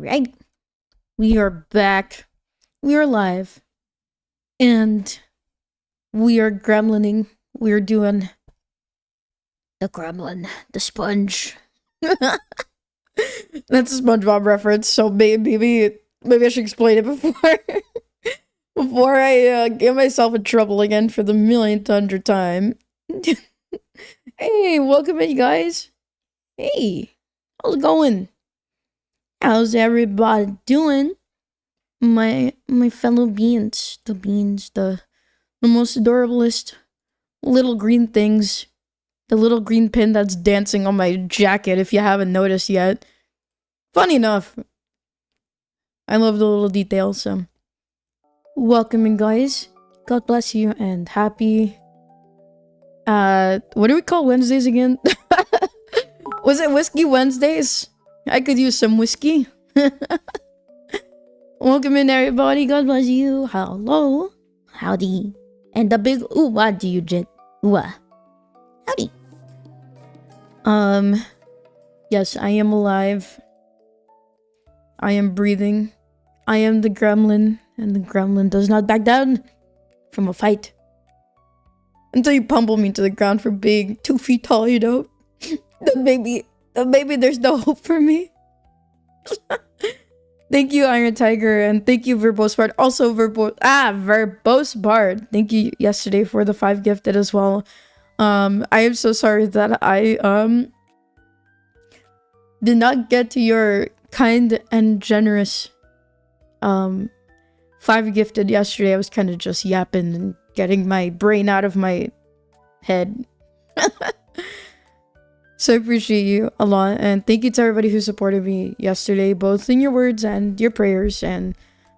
right. We are back. We are live. And we are gremlining. We're doing the gremlin, the sponge. That's a SpongeBob reference, so maybe I should explain it before before I get myself in trouble again for the millionth hundred time. Hey, welcome in, you guys. Hey, how's it going? How's everybody doing? My fellow beans, the most adorablest little green things, the little green pin that's dancing on my jacket. If you haven't noticed yet, funny enough, I love the little details. So, welcome in, guys. God bless you and happy. What do we call Wednesdays again? Was it Whiskey Wednesdays? I could use some whiskey. Welcome in, everybody. God bless you. Hello. Howdy. And the big ooh-wah do you jet. Ooh-wah. Howdy. Yes, I am alive. I am breathing. I am the gremlin, and the gremlin does not back down from a fight. Until you pummel me to the ground for being 2 feet tall, you know? Then maybe there's no hope for me. Thank you, Iron Tiger, and thank you, Verbose Bard. Also, Verbose Bard. Thank you yesterday for the 5 gifted as well. I am so sorry that I did not get to your kind and generous 5 gifted yesterday. I was kind of just yapping and getting my brain out of my head. So I appreciate you a lot, and thank you to everybody who supported me yesterday, both in your words and your prayers, and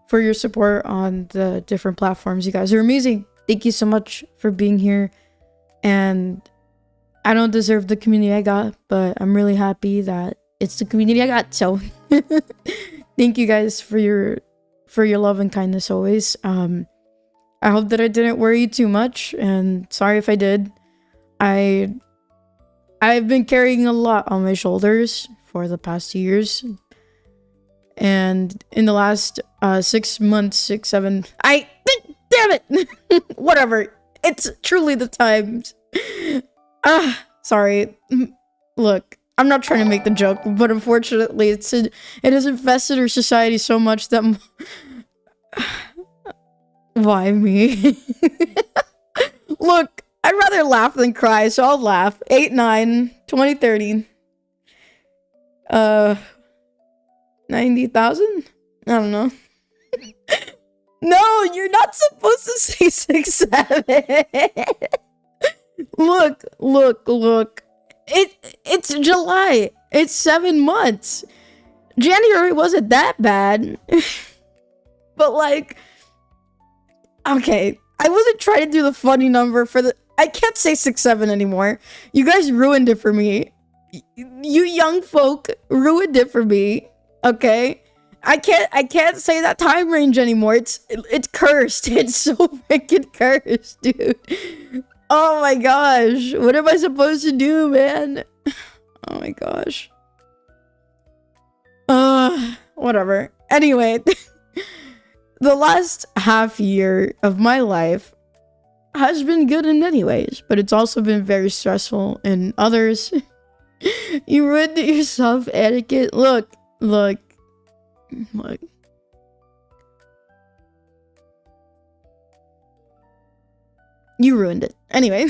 for your support on the different platforms. You guys are amazing. Thank you so much for being here, and I don't deserve the community I got, but I'm really happy that it's the community I got. So thank you guys for your love and kindness always. I hope that I didn't worry you too much, and sorry if I did. I've been carrying a lot on my shoulders for the past 2 years. And in the last 6 months, 6, 7... damn it! Whatever. It's truly the times. Sorry. Look, I'm not trying to make the joke, but unfortunately, it has infested our society so much that... Why me? Look, I'd rather laugh than cry, so I'll laugh. 8, 9, 20, 30. 90,000? I don't know. No, you're not supposed to say 6, 7. Look. It's July. It's 7 months. January wasn't that bad. But like, okay, I wasn't trying to do the funny number for the... I can't say 6, 7 anymore. You guys ruined it for me. You young folk ruined it for me. Okay? I can't say that time range anymore. It's cursed. It's so freaking cursed, dude. Oh my gosh. What am I supposed to do, man? Oh my gosh. Whatever. Anyway, the last half year of my life has been good in many ways, but it's also been very stressful in others. You ruined it yourself, etiquette. Look. You ruined it. Anyway.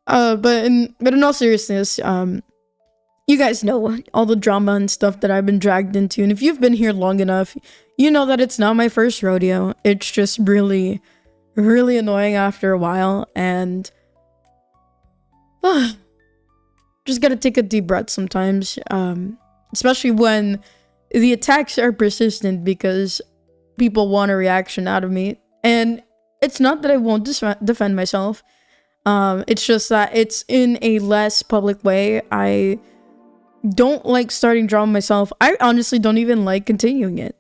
But in all seriousness, you guys know all the drama and stuff that I've been dragged into, and if you've been here long enough, you know that it's not my first rodeo. It's just really annoying after a while, and just gotta take a deep breath sometimes, especially when the attacks are persistent, because people want a reaction out of me. And it's not that I won't defend myself, it's just that it's in a less public way. I don't like starting drama myself. I honestly don't even like continuing it,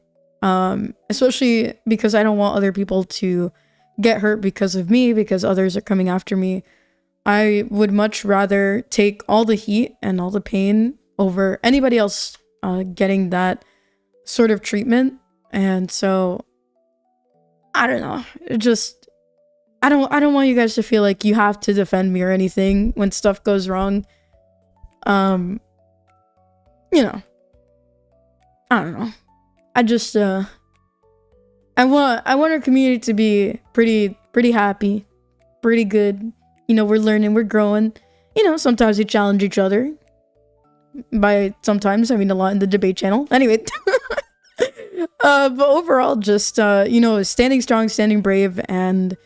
especially because I don't want other people to get hurt because of me, because others are coming after me. I would much rather take all the heat and all the pain over anybody else getting that sort of treatment. And so I don't know. It just I don't want you guys to feel like you have to defend me or anything when stuff goes wrong. You know, I don't know. I just I want our community to be pretty happy, pretty good. You know, we're learning, we're growing. You know, sometimes we challenge each other. By sometimes, I mean a lot in the debate channel. Anyway, but overall, just you know, standing strong, standing brave, and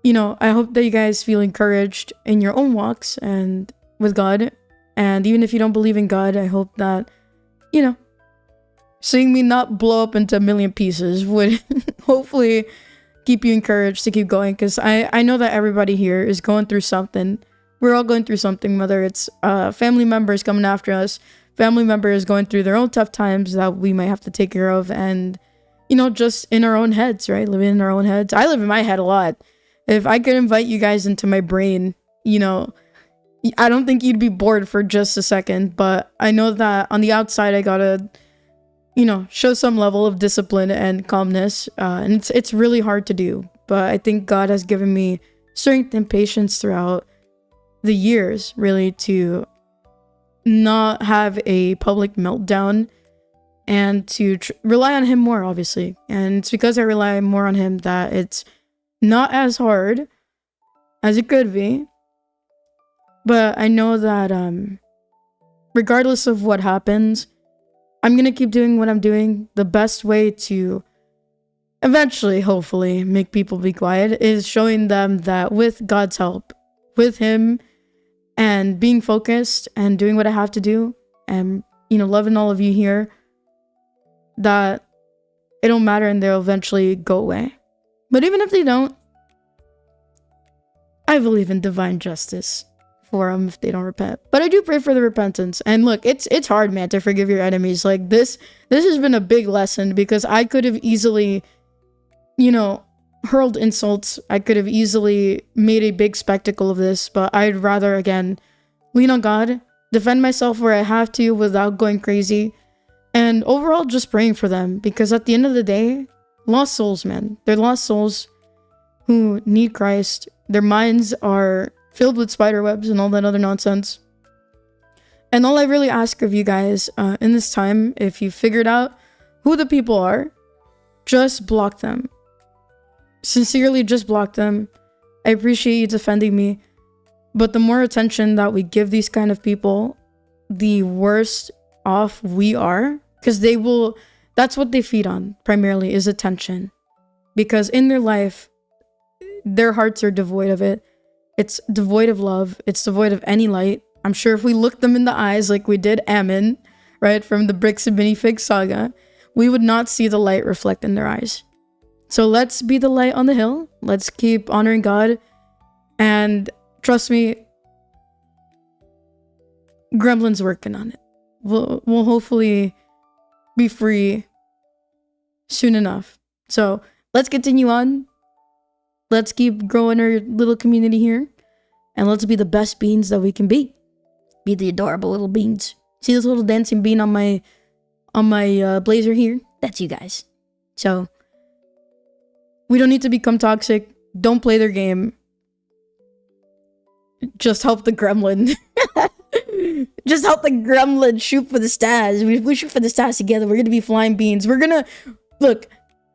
you know, I hope that you guys feel encouraged in your own walks and with God. And even if you don't believe in God, I hope that, you know, seeing me not blow up into a million pieces would hopefully keep you encouraged to keep going. Because I know that everybody here is going through something. We're all going through something, whether it's family members coming after us, family members going through their own tough times that we might have to take care of. And, you know, just in our own heads, right? Living in our own heads. I live in my head a lot. If I could invite you guys into my brain, you know, I don't think you'd be bored for just a second, but I know that on the outside, I gotta, you know, show some level of discipline and calmness. And it's really hard to do, but I think God has given me strength and patience throughout the years, really, to not have a public meltdown and to rely on Him more, obviously. And it's because I rely more on Him that it's not as hard as it could be. But I know that regardless of what happens, I'm going to keep doing what I'm doing. The best way to eventually, hopefully, make people be quiet is showing them that with God's help, with Him, and being focused and doing what I have to do, and, you know, loving all of you here, that it don't matter and they'll eventually go away. But even if they don't, I believe in divine justice for them if they don't repent. But I do pray for the repentance. And look, it's hard, man, to forgive your enemies. Like, this has been a big lesson, because I could have easily, you know, hurled insults. I could have easily made a big spectacle of this, but I'd rather, again, lean on God, defend myself where I have to without going crazy, and overall just praying for them, because at the end of the day, lost souls, man. They're lost souls who need Christ. Their minds are filled with spider webs and all that other nonsense. And all I really ask of you guys in this time, if you figured out who the people are, just block them. Sincerely, just block them. I appreciate you defending me, but the more attention that we give these kind of people, the worse off we are, because that's what they feed on primarily, is attention. Because in their life, their hearts are devoid of it. It's devoid of love. It's devoid of any light. I'm sure if we looked them in the eyes like we did Ammon, right, from the Bricks and Minifig saga, we would not see the light reflect in their eyes. So let's be the light on the hill. Let's keep honoring God. And trust me, Gremlin's working on it. We'll hopefully be free soon enough. So let's continue on. Let's keep growing our little community here. And let's be the best beans that we can be. Be the adorable little beans. See this little dancing bean on my blazer here? That's you guys. So we don't need to become toxic. Don't play their game. Just help the gremlin. Just help the gremlin shoot for the stars. We shoot for the stars together. We're gonna be flying beans. We're gonna look.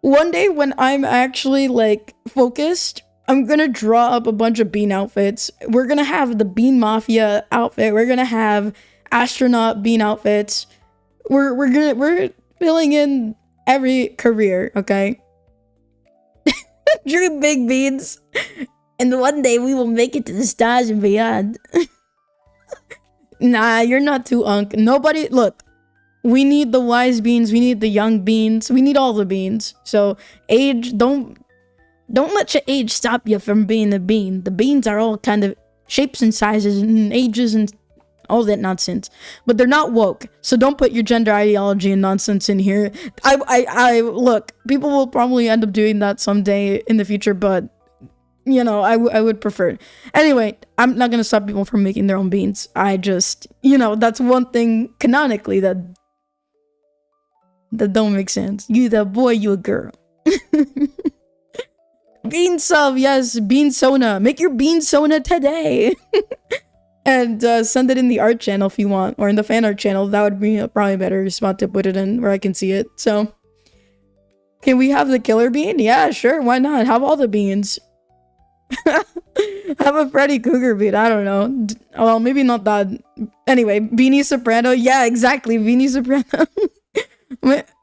One day when I'm actually like focused, I'm gonna draw up a bunch of bean outfits. We're gonna have the Bean Mafia outfit. We're gonna have astronaut bean outfits. We're filling in every career, okay? Dream big beans. And one day we will make it to the stars and beyond. Nah, you're not too unk. Nobody, look. We need the wise beans. We need the young beans. We need all the beans. So age, don't let your age stop you from being a bean. The beans are all kind of shapes and sizes and ages and all that nonsense. But they're not woke. So don't put your gender ideology and nonsense in here. I look, people will probably end up doing that someday in the future, but you know, I would prefer it. Anyway, I'm not going to stop people from making their own beans. I just, you know, that's one thing canonically that That don't make sense. You the boy, you a girl. Bean sub, yes, bean sona. Make your bean sona today. And send it in the art channel if you want, or in the fan art channel. That would be probably a better spot to put it in where I can see it. So, can we have the killer bean? Yeah, sure. Why not? Have all the beans. Have a Freddy Cougar bean. I don't know. Well, maybe not that. Anyway, Beanie Soprano. Yeah, exactly. Beanie Soprano.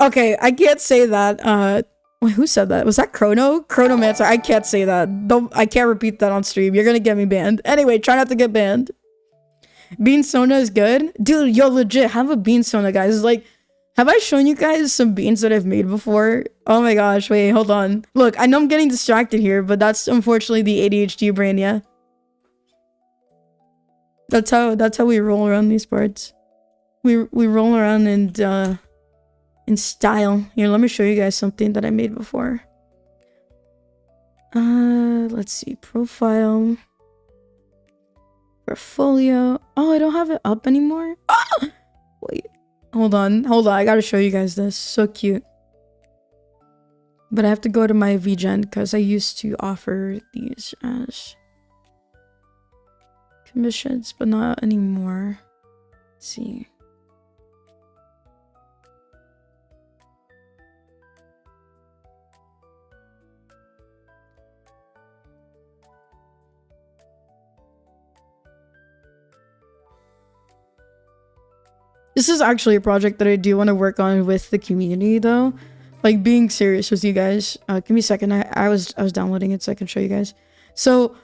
Okay, I can't say that. Wait, who said that? Was that Chronomancer? I can't say that. I can't repeat that on stream. You're gonna get me banned. Anyway, try not to get banned. Bean Sona is good. Dude, yo, legit, have a Bean Sona, guys. Like, have I shown you guys some beans that I've made before? Oh my gosh, wait, hold on. Look, I know I'm getting distracted here, but that's unfortunately the ADHD brain, yeah. That's how we roll around these parts. We roll around and in style. Here, let me show you guys something that I made before. Let's see. Profile. Portfolio. Oh, I don't have it up anymore. Oh! Wait. Hold on. I gotta show you guys this. So cute. But I have to go to my VGen because I used to offer these as commissions, but not anymore. Let's see. This is actually a project that I do want to work on with the community, though. Like, being serious with you guys. Give me a second. I was downloading it so I can show you guys. So,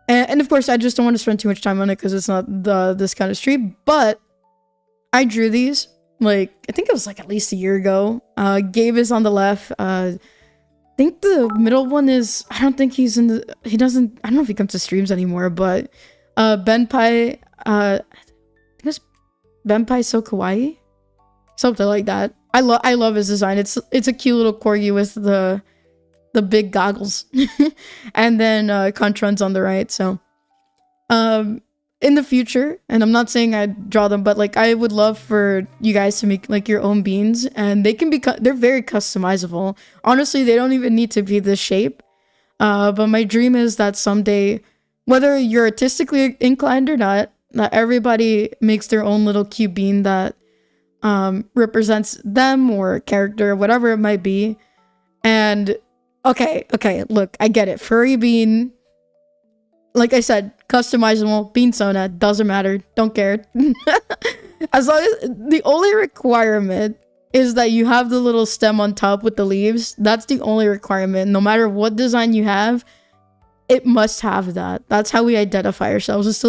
and of course, I just don't want to spend too much time on it because it's not this kind of stream. But I drew these, like, I think it was like at least a year ago. Gabe is on the left. I think the middle one is, I don't think he's in the, I don't know if he comes to streams anymore, but Benpai, I think it was Benpai So Kawaii? Something like that. I love his design. It's a cute little corgi with the big goggles. And then Contrun's on the right. So in the future, and I'm not saying I'd draw them, but like I would love for you guys to make like your own beans, and they can be they're very customizable. Honestly, they don't even need to be this shape. But my dream is that someday, whether you're artistically inclined or not everybody makes their own little cute bean that represents them or character or whatever it might be. And okay, look, I get it. Furry bean, like I said, customizable, bean sona, doesn't matter, don't care. As long as the only requirement is that you have the little stem on top with the leaves. That's the only requirement. No matter what design you have, it must have that. That's how we identify ourselves. Just a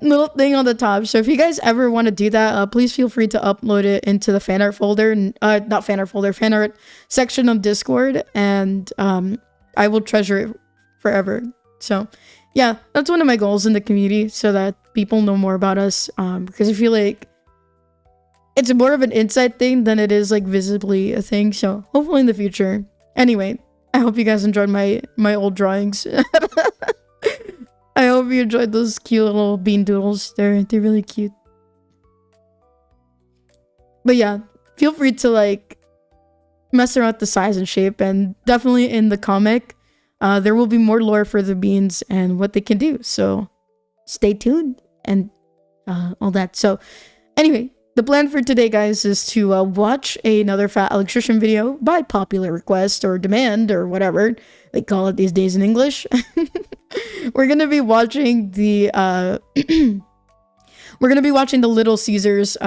little thing on the top. So if you guys ever want to do that, please feel free to upload it into the fan art folder. Not fan art folder, fan art section of Discord. And I will treasure it forever. So yeah, that's one of my goals in the community, so that people know more about us. Because I feel like it's more of an inside thing than it is like visibly a thing. So hopefully in the future. Anyway, I hope you guys enjoyed my old drawings. I hope you enjoyed those cute little bean doodles. They're really cute. But yeah, feel free to like mess around with the size and shape, and definitely in the comic, there will be more lore for the beans and what they can do. So stay tuned and all that. So anyway, the plan for today, guys, is to watch another Fat Electrician video by popular request or demand or whatever they call it these days in English. We're gonna be watching the Little Caesars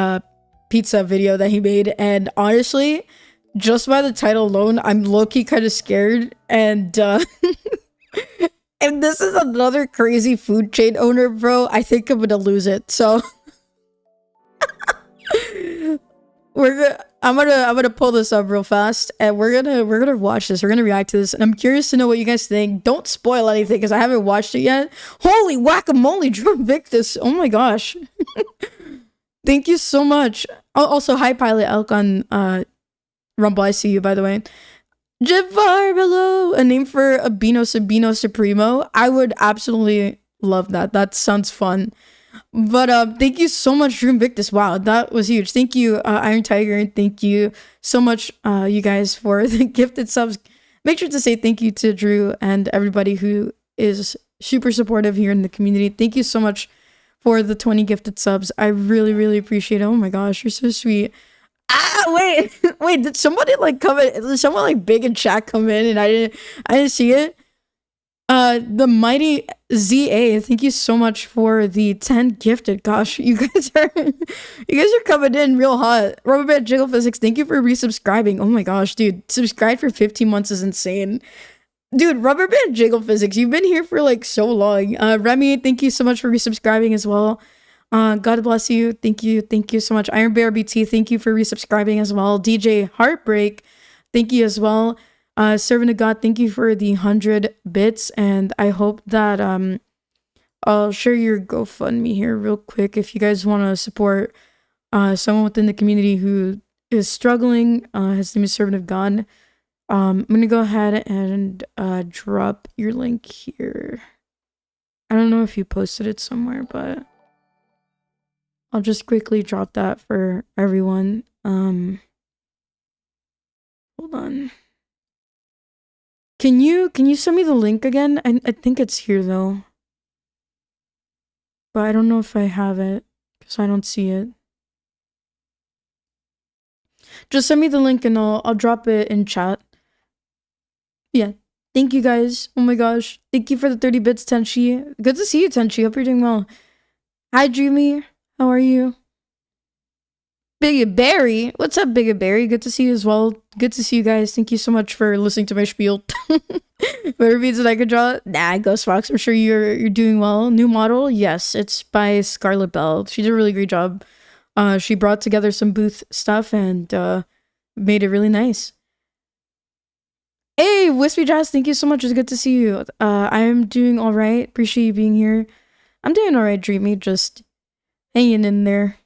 pizza video that he made, and honestly, just by the title alone, I'm low-key kind of scared. And if this is another crazy food chain owner, bro, I think I'm gonna lose it. So I'm gonna pull this up real fast, and we're gonna watch this. We're gonna react to this, and I'm curious to know what you guys think. Don't spoil anything because I haven't watched it yet. Holy guacamole, Drew Victus! Oh my gosh! Thank you so much. Also, hi Pilot Elk on Rumble. I see you, by the way. Javar below, a name for a Sabino Supremo. I would absolutely love that. That sounds fun. But thank you so much, Drew Victus. Wow, that was huge. Thank you, Iron Tiger, and thank you so much, you guys, for the gifted subs. Make sure to say thank you to Drew and everybody who is super supportive here in the community. Thank you so much for the 20 gifted subs. I really, really appreciate it. Oh my gosh, you're so sweet. Ah, wait, wait, did somebody like come in? Did someone like big in chat come in and I didn't see it? The mighty ZA, thank you so much for the 10 gifted. Gosh, you guys are coming in real hot. Rubberband Jiggle Physics, thank you for resubscribing. Oh my gosh, dude, subscribe for 15 months is insane. Dude, Rubberband Jiggle Physics, you've been here for like so long. Remy, thank you so much for resubscribing as well. God bless you. Thank you so much. Iron Bear BT, thank you for resubscribing as well. DJ Heartbreak, thank you as well. Servant of God, thank you for the 100 bits, and I hope that I'll share your GoFundMe here real quick if you guys want to support someone within the community who is struggling. His name is Servant of God. I'm gonna go ahead and drop your link here. I don't know if you posted it somewhere, but I'll just quickly drop that for everyone. Hold on. Can you send me the link again? I think it's here though. But I don't know if I have it because I don't see it. Just send me the link and I'll drop it in chat. Yeah. Thank you guys. Oh my gosh. Thank you for the 30 bits, Tenchi. Good to see you, Tenchi. Hope you're doing well. Hi, Dreamy. How are you? Big Barry. What's up, Big Barry? Good to see you as well. Good to see you guys. Thank you so much for listening to my spiel. Better means that I could draw. Nah, Ghost Fox. I'm sure you're doing well. New model? Yes, it's by Scarlet Bell. She did a really great job. She brought together some booth stuff and made it really nice. Hey, Wispy Jazz, thank you so much. It's good to see you. I am doing all right. Appreciate you being here. I'm doing all right, Dreamy. Just hanging in there.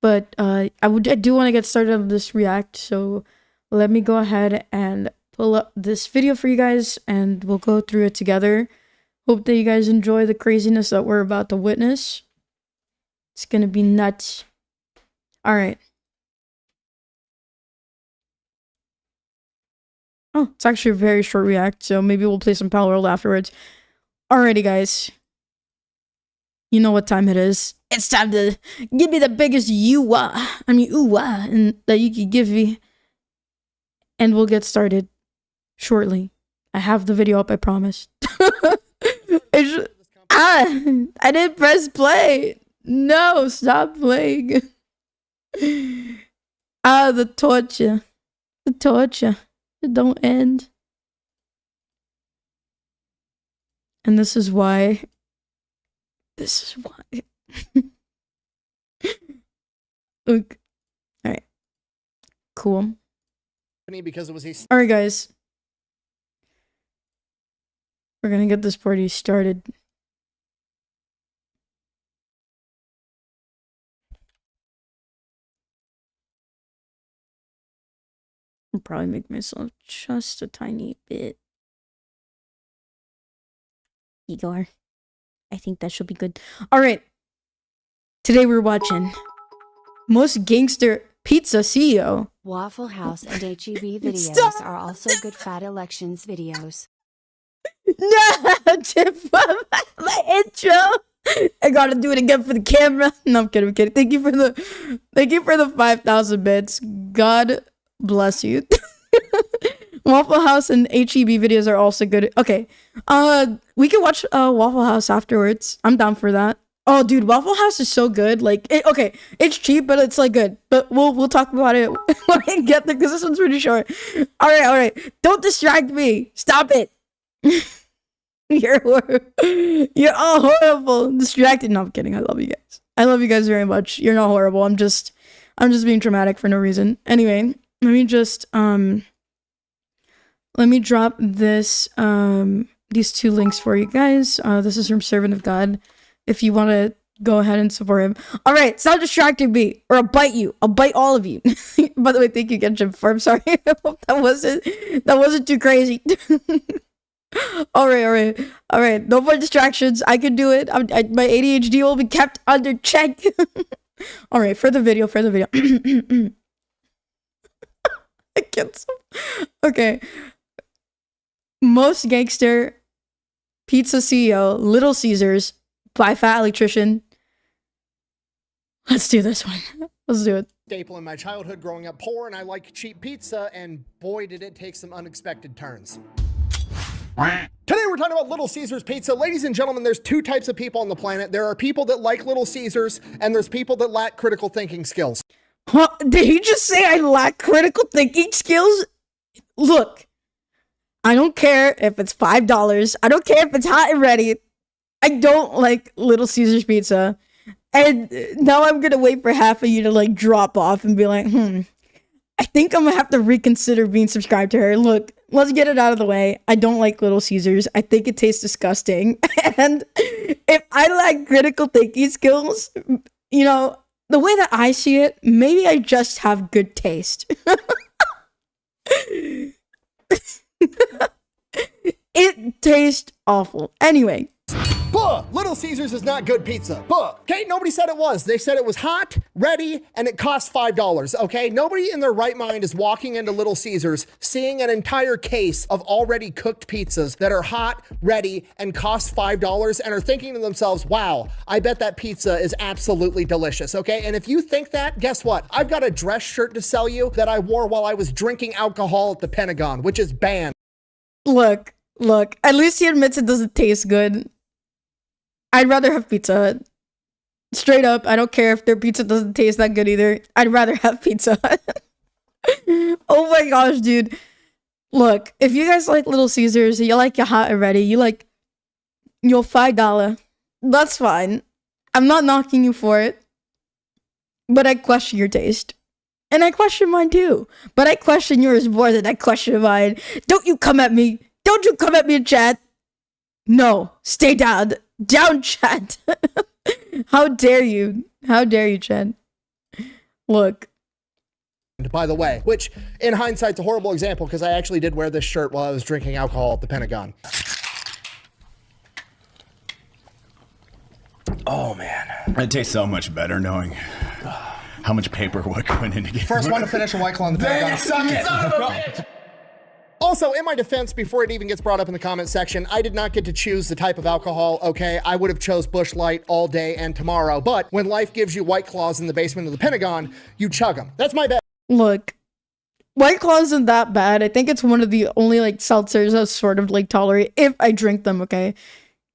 But I do want to get started on this react, so let me go ahead and pull up this video for you guys, and we'll go through it together. Hope that you guys enjoy the craziness that we're about to witness. It's gonna be nuts. All right. Oh, it's actually a very short react, so maybe we'll play some Power World afterwards. Alrighty, guys. You know what time it is. It's time to give me the biggest ooh-wah, and that you can give me. And we'll get started shortly. I have the video up, I promise. I didn't press play. No, stop playing. The torture. The torture. It don't end. And this is why. Look. Alright. Cool. Because it was Alright, guys. We're gonna get this party started. I'll probably make myself just a tiny bit. Igor. I think that should be good. Alright. Today we're watching Most Gangster Pizza CEO. Waffle House and HEB videos are also good fat elections videos. No, my intro. I gotta do it again for the camera. No, I'm kidding. Thank you for the 5,000 bits. God bless you. Waffle House and HEB videos are also good. Okay, we can watch Waffle House afterwards. I'm down for that. Oh, dude, Waffle House is so good. Like, okay, it's cheap, but it's like good. But we'll talk about it when I get there because this one's pretty short. All right. Don't distract me. Stop it. You're all horrible. Distracted. No, I'm kidding. I love you guys. I love you guys very much. You're not horrible. I'm just being dramatic for no reason. Anyway, let me drop this these two links for you guys. This is from Servant of God. If you want to go ahead and support him. All right, stop distracting me, or I'll bite you. I'll bite all of you. By the way, thank you, Genshin. I'm sorry. I hope that wasn't too crazy. All right. No more distractions. I can do it. My ADHD will be kept under check. All right, for the video. I can't. Okay. Most Gangster, Pizza CEO, Little Caesars, by Fat Electrician. Let's do this one. Let's do it. Staple in my childhood growing up poor, and I like cheap pizza, and boy, did it take some unexpected turns. Today we're talking about Little Caesars Pizza. Ladies and gentlemen, there's two types of people on the planet. There are people that like Little Caesars, and there's people that lack critical thinking skills. Huh? Did he just say I lack critical thinking skills? Look, I don't care if it's $5. I don't care if it's hot and ready. I don't like Little Caesars Pizza. And now I'm gonna wait for half of you to like drop off and be like, I think I'm gonna have to reconsider being subscribed to her. Look, let's get it out of the way. I don't like Little Caesars. I think it tastes disgusting. And if I lack critical thinking skills, you know, the way that I see it, maybe I just have good taste. It tastes awful. Anyway. Buh! Little Caesars is not good pizza. Buh! Okay, nobody said it was. They said it was hot, ready, and it cost $5, okay? Nobody in their right mind is walking into Little Caesars, seeing an entire case of already cooked pizzas that are hot, ready, and cost $5, and are thinking to themselves, wow, I bet that pizza is absolutely delicious, okay? And if you think that, guess what? I've got a dress shirt to sell you that I wore while I was drinking alcohol at the Pentagon, which is banned. Look, at least he admits it doesn't taste good. I'd rather have Pizza Hut. Straight up, I don't care if their pizza doesn't taste that good either. I'd rather have Pizza Hut. Oh my gosh, dude. Look, if you guys like Little Caesars, you like your hot and ready, you like your $5, that's fine. I'm not knocking you for it. But I question your taste. And I question mine too. But I question yours more than I question mine. Don't you come at me. Don't you come at me in chat. No, stay down. Down, chat. How dare you? How dare you, chat? Look. By the way, which in hindsight's a horrible example because I actually did wear this shirt while I was drinking alcohol at the Pentagon. Oh man, it tastes so much better knowing how much paperwork went into getting. First one to finish a White Claw on the Pentagon. Suck it, son of a bitch! Also, in my defense, before it even gets brought up in the comment section, I did not get to choose the type of alcohol, okay? I would have chose Busch Light all day and tomorrow, but when life gives you White Claws in the basement of the Pentagon, you chug them. That's my bet. Look, White Claw isn't that bad. I think it's one of the only like seltzers I sort of like tolerate if I drink them, okay?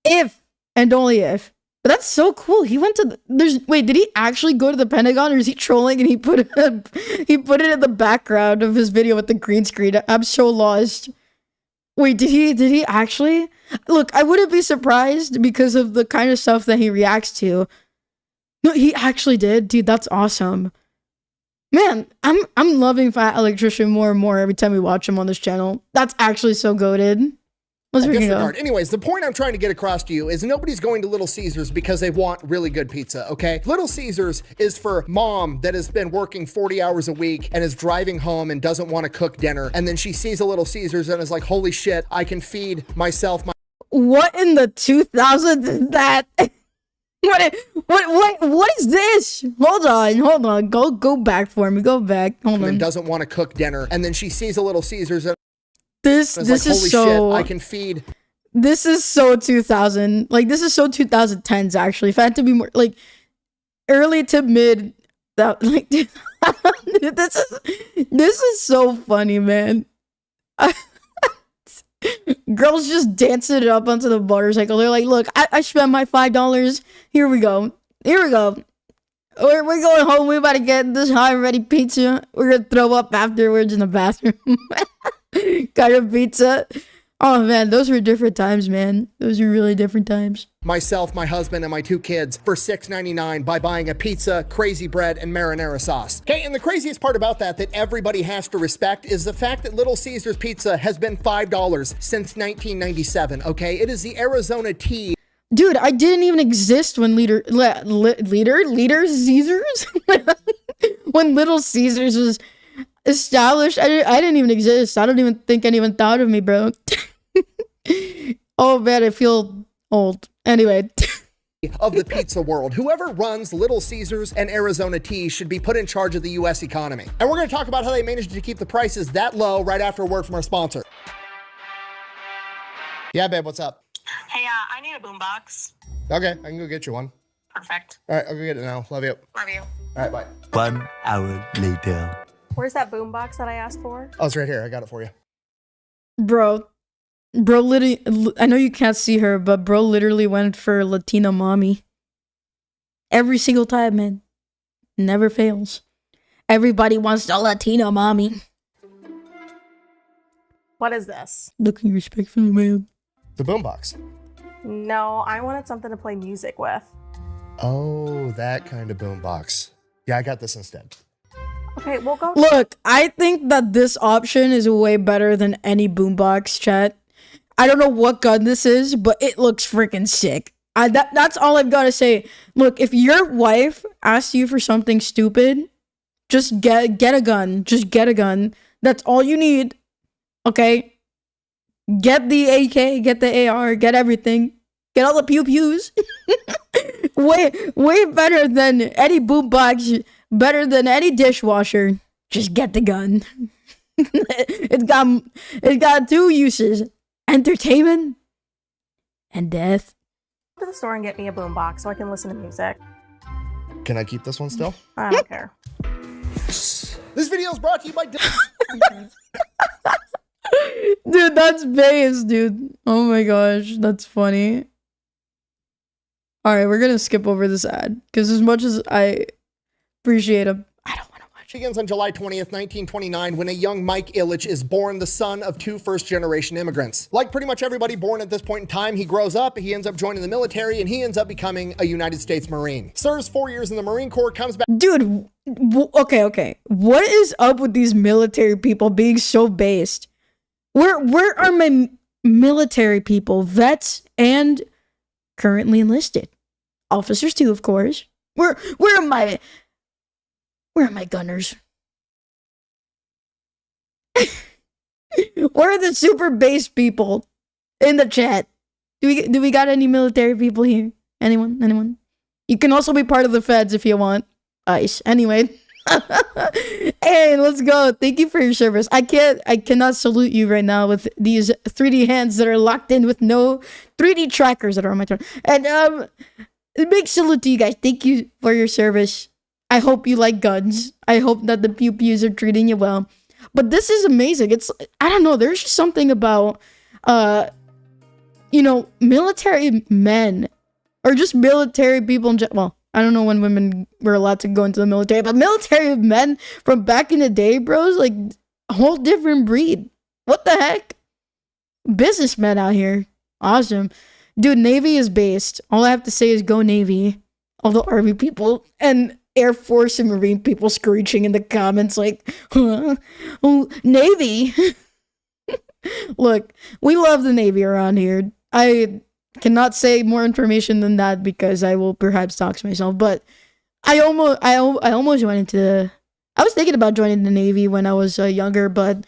If and only if. But that's so cool. He went to wait, did he actually go to the Pentagon, or is he trolling and he put it in the background of his video with the green screen? I'm so lost. Wait, did he actually? Look, I wouldn't be surprised because of the kind of stuff that he reacts to. No, he actually did. Dude, that's awesome. Man, I'm loving Fat Electrician more and more every time we watch him on this channel. That's actually so goated. Let's disregard. Anyways, the point I'm trying to get across to you is nobody's going to Little Caesars because they want really good pizza, okay? Little Caesars is for mom that has been working 40 hours a week and is driving home and doesn't want to cook dinner. And then she sees a Little Caesars and is like, holy shit, I can feed myself. What in the 2000s is that? What is this? Hold on. Go back for me. Go back. Hold on. And doesn't want to cook dinner. And then she sees a Little Caesars and This like, is so shit, I can feed. This is so 2000. Like, this is so 2010s actually. If I had to be more like early to mid, that like this is so funny, man. Girls just dancing it up onto the motorcycle. They're like, look, I spent my $5. Here we go. We're going home. We're about to get this high and ready pizza. We're gonna throw up afterwards in the bathroom. Kind of pizza. Oh man, those were different times, man. Those are really different times. Myself, my husband, and my 2 kids for $6.99 by buying a pizza, crazy bread, and marinara sauce. Okay, and the craziest part about that everybody has to respect is the fact that Little Caesars Pizza has been $5 since 1997, okay? It is the Arizona tea. Dude, I didn't even exist when Little Caesars? When Little Caesars was established, I didn't even exist. I don't even think anyone thought of me, bro. Oh man, I feel old. Anyway. Of the pizza world. Whoever runs Little Caesars and Arizona Tea should be put in charge of the US economy. And we're going to talk about how they managed to keep the prices that low right after a word from our sponsor. Yeah, babe, what's up? Hey, I need a boombox. Okay, I can go get you one. Perfect. All right, I'll go get it now. Love you. Love you. All right, bye. 1 hour later. Where's that boombox that I asked for? Oh, it's right here. I got it for you. Bro, literally, I know you can't see her, but bro literally went for Latina mommy. Every single time, man. Never fails. Everybody wants the Latina mommy. What is this? Looking respectfully, man. The boombox. No, I wanted something to play music with. Oh, that kind of boombox. Yeah, I got this instead. Okay, we'll go. Look, I think that this option is way better than any boombox, chat. I don't know what gun this is, but it looks freaking sick. That's all I've got to say. Look, if your wife asks you for something stupid, just get a gun. Just get a gun. That's all you need. Okay? Get the AK, get the AR, get everything. Get all the pew-pews. way better than any boombox, better than any dishwasher. Just get the gun. It's got two uses. Entertainment and death. Go to the store and get me a boombox so I can listen to music. Can I keep this one still? I don't care. This video is brought to you by... Dude, that's base, dude. Oh my gosh, that's funny. Alright, we're gonna skip over this ad. Because as much as I appreciate him, I don't want to watch it. Begins on July 20th, 1929, when a young Mike Ilitch is born, the son of two first-generation immigrants. Like pretty much everybody born at this point in time, he grows up, he ends up joining the military, and he ends up becoming a United States Marine. Serves 4 years in the Marine Corps, comes back... Dude, okay. What is up with these military people being so based? Where are my military people, vets, and currently enlisted? Officers too, of course. Where are my gunners? Where are the super base people in the chat? Do we got any military people here? Anyone? You can also be part of the feds if you want. ICE. Anyway. Hey, let's go. Thank you for your service. I cannot salute you right now with these 3D hands that are locked in with no 3D trackers that are on my turn. And big salute to you guys. Thank you for your service. I hope you like guns. I hope that the pew-pews are treating you well. But this is amazing. I don't know, there's just something about military men or just military people in well, I don't know when women were allowed to go into the military, but military men from back in the day, bros, like a whole different breed. What the heck? Businessmen out here. Awesome. Dude, Navy is based. All I have to say is go Navy. All the Army people and Air Force and Marine people screeching in the comments like, huh? Oh, Navy. Look, we love the Navy around here. I cannot say more information than that because I will perhaps dox myself, but I almost went into I was thinking about joining the Navy when I was younger, but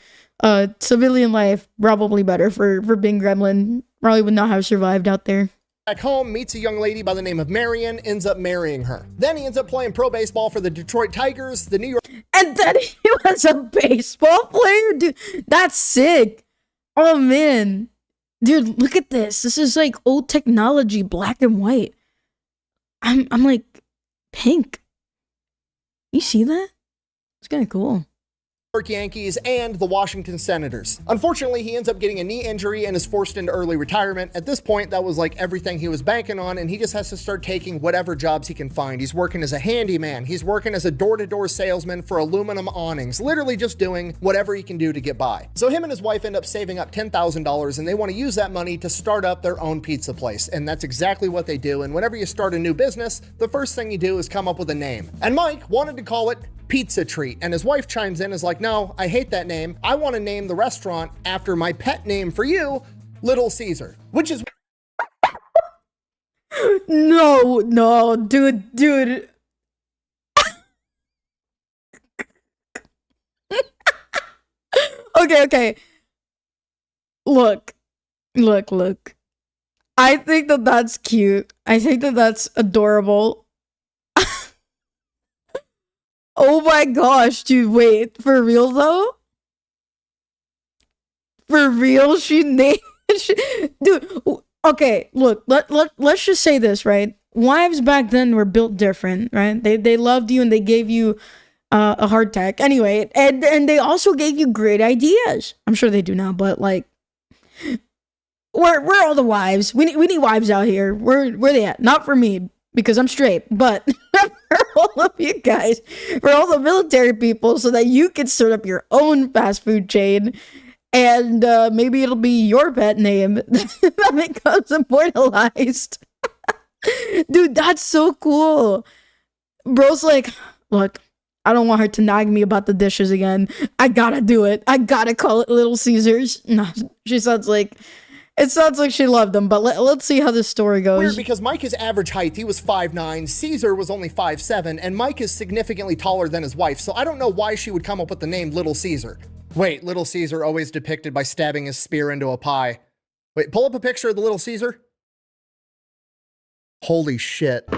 civilian life probably better for being gremlin. Probably would not have survived out there. Back home, meets a young lady by the name of Marion, ends up marrying her. Then he ends up playing pro baseball for the Detroit Tigers, the New York... And then he was a baseball player? Dude, that's sick. Oh, man. Dude, look at this. This is like old technology, black and white. I'm like pink. You see that? It's kind of cool. Yankees and the Washington Senators. Unfortunately, he ends up getting a knee injury and is forced into early retirement. At this point, that was like everything he was banking on, and he just has to start taking whatever jobs he can find. He's working as a handyman. He's working as a door-to-door salesman for aluminum awnings, literally just doing whatever he can do to get by. So him and his wife end up saving up $10,000, and they want to use that money to start up their own pizza place. And that's exactly what they do. And whenever you start a new business, the first thing you do is come up with a name. And Mike wanted to call it Pizza Treat, and his wife chimes in, is like, no, I hate that name. I want to name the restaurant after my pet name for you, Little Caesar, which is... No, dude. Okay. Look. I think that that's cute. I think that that's adorable. Oh my gosh, dude, wait, for real though? For real, she named dude, okay, look, let's just say this, right? Wives back then were built different, right? They loved you and they gave you a hard tech. Anyway, and they also gave you great ideas. I'm sure they do now, but like we're all the wives. We need wives out here. Where they at? Not for me, because I'm straight, but for all of you guys, for all the military people, so that you can start up your own fast food chain. And maybe it'll be your pet name that becomes immortalized. Dude, that's so cool. Bro's like, look, I don't want her to nag me about the dishes again. I gotta do it. I gotta call it Little Caesars. No, it sounds like she loved them, but let's see how this story goes. Weird, because Mike is average height. He was 5'9". Caesar was only 5'7", and Mike is significantly taller than his wife, so I don't know why she would come up with the name Little Caesar. Wait, Little Caesar always depicted by stabbing his spear into a pie. Wait, pull up a picture of the Little Caesar. Holy shit.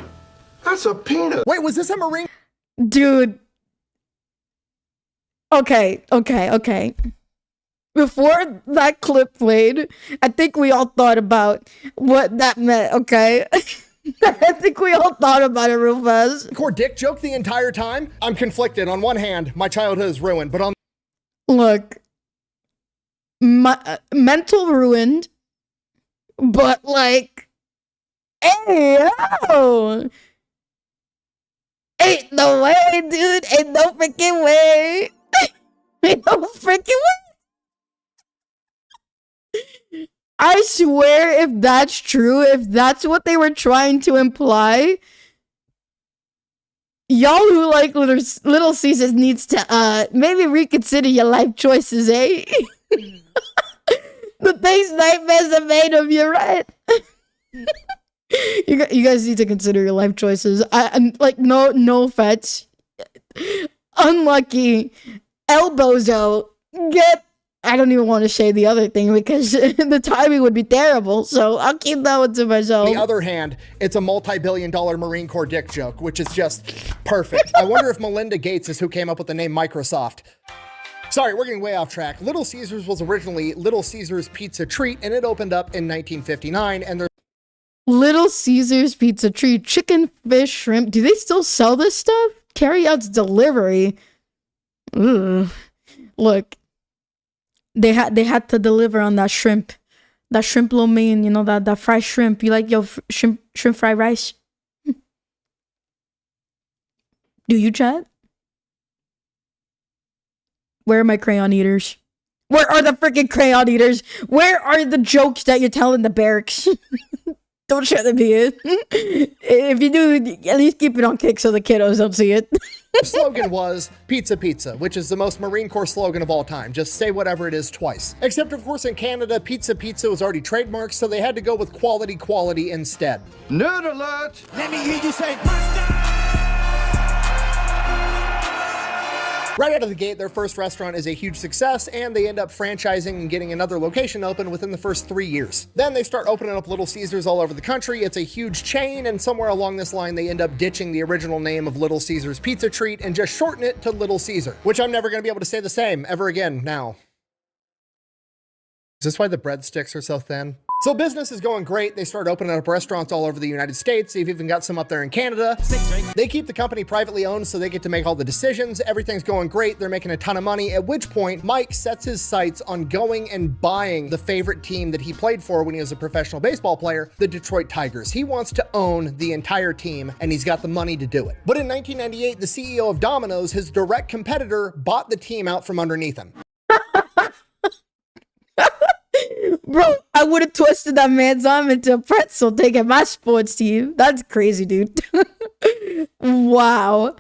That's a peanut. Wait, was this a Marine? Dude. Okay. Before that clip played, I think we all thought about what that meant, okay? I think we all thought about it real fast. Core dick joke the entire time? I'm conflicted. On one hand, my childhood is ruined, but on Look, my mental ruined, but like, hey, yo, ain't no way, dude, ain't no freaking way, ain't no freaking way. I swear, if that's true, if that's what they were trying to imply, y'all who like Little Caesars needs to maybe reconsider your life choices, eh? The things nightmares are made of you, right? You guys need to consider your life choices. I'm like, no offense. Unlucky elbozo. I don't even want to say the other thing because the timing would be terrible, so I'll keep that one to myself. On the other hand, it's a multi-billion-dollar Marine Corps dick joke, which is just perfect. I wonder if Melinda Gates is who came up with the name Microsoft. Sorry, we're getting way off track. Little Caesars was originally Little Caesars Pizza Treat, and it opened up in 1959, and there's Little Caesars Pizza Treat, chicken, fish, shrimp. Do they still sell this stuff? Carry out's delivery. Ugh. Look. They had to deliver on that shrimp lo mein, you know, that fried shrimp. You like your shrimp fried rice? Do you, Chad? Where are my crayon eaters? Where are the freaking crayon eaters? Where are the jokes that you're telling the barracks? Don't share the beer. If you do, at least keep it on kick so the kiddos don't see it. The slogan was Pizza Pizza, which is the most Marine Corps slogan of all time. Just say whatever it is twice. Except, of course, in Canada, Pizza Pizza was already trademarked, so they had to go with quality instead. Nerd alert! Let me hear you say pasta! Right out of the gate, their first restaurant is a huge success, and they end up franchising and getting another location open within the first 3 years. Then they start opening up Little Caesars all over the country. It's a huge chain, and somewhere along this line, they end up ditching the original name of Little Caesars Pizza Treat and just shorten it to Little Caesar, which I'm never going to be able to say the same ever again now. Is this why the breadsticks are so thin? So business is going great. They start opening up restaurants all over the United States. They've even got some up there in Canada. They keep the company privately owned so they get to make all the decisions. Everything's going great. They're making a ton of money, at which point Mike sets his sights on going and buying the favorite team that he played for when he was a professional baseball player, the Detroit Tigers. He wants to own the entire team, and he's got the money to do it. But in 1998, the CEO of Domino's, his direct competitor, bought the team out from underneath him. Bro, I would have twisted that man's arm into a pretzel taking my sports team. That's crazy, dude. Wow.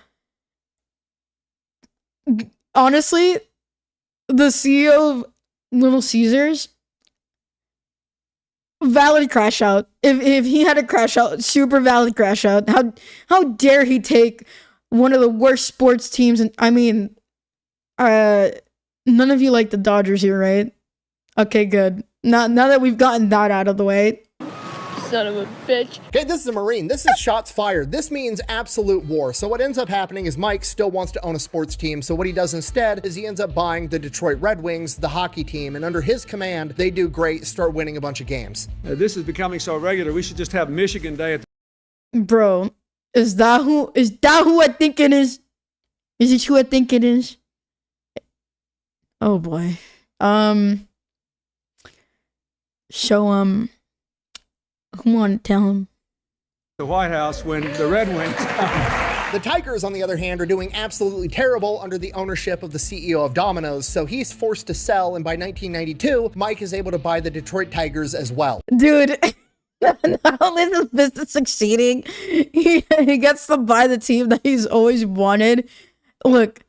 Honestly, the CEO of Little Caesars, valid crash out. If he had a crash out, super valid crash out. How dare he take one of the worst sports teams? And I mean, none of you like the Dodgers here, right? Okay, good. Now that we've gotten that out of the way. son of a bitch. Okay, this is a Marine. This is shots fired. This means absolute war. So what ends up happening is Mike still wants to own a sports team. So what he does instead is he ends up buying the Detroit Red Wings, the hockey team, and under his command, they do great, start winning a bunch of games. This is becoming so regular, we should just have Michigan Day at Bro, is that who I think it is? Is it who I think it is? Oh boy. So who want to tell him? the White House when the Red Wings The Tigers, on the other hand, are doing absolutely terrible under the ownership of the CEO of Domino's, so he's forced to sell, and by 1992, Mike is able to buy the Detroit Tigers as well. Dude, not only is his business succeeding, he gets to buy the team that he's always wanted. Look,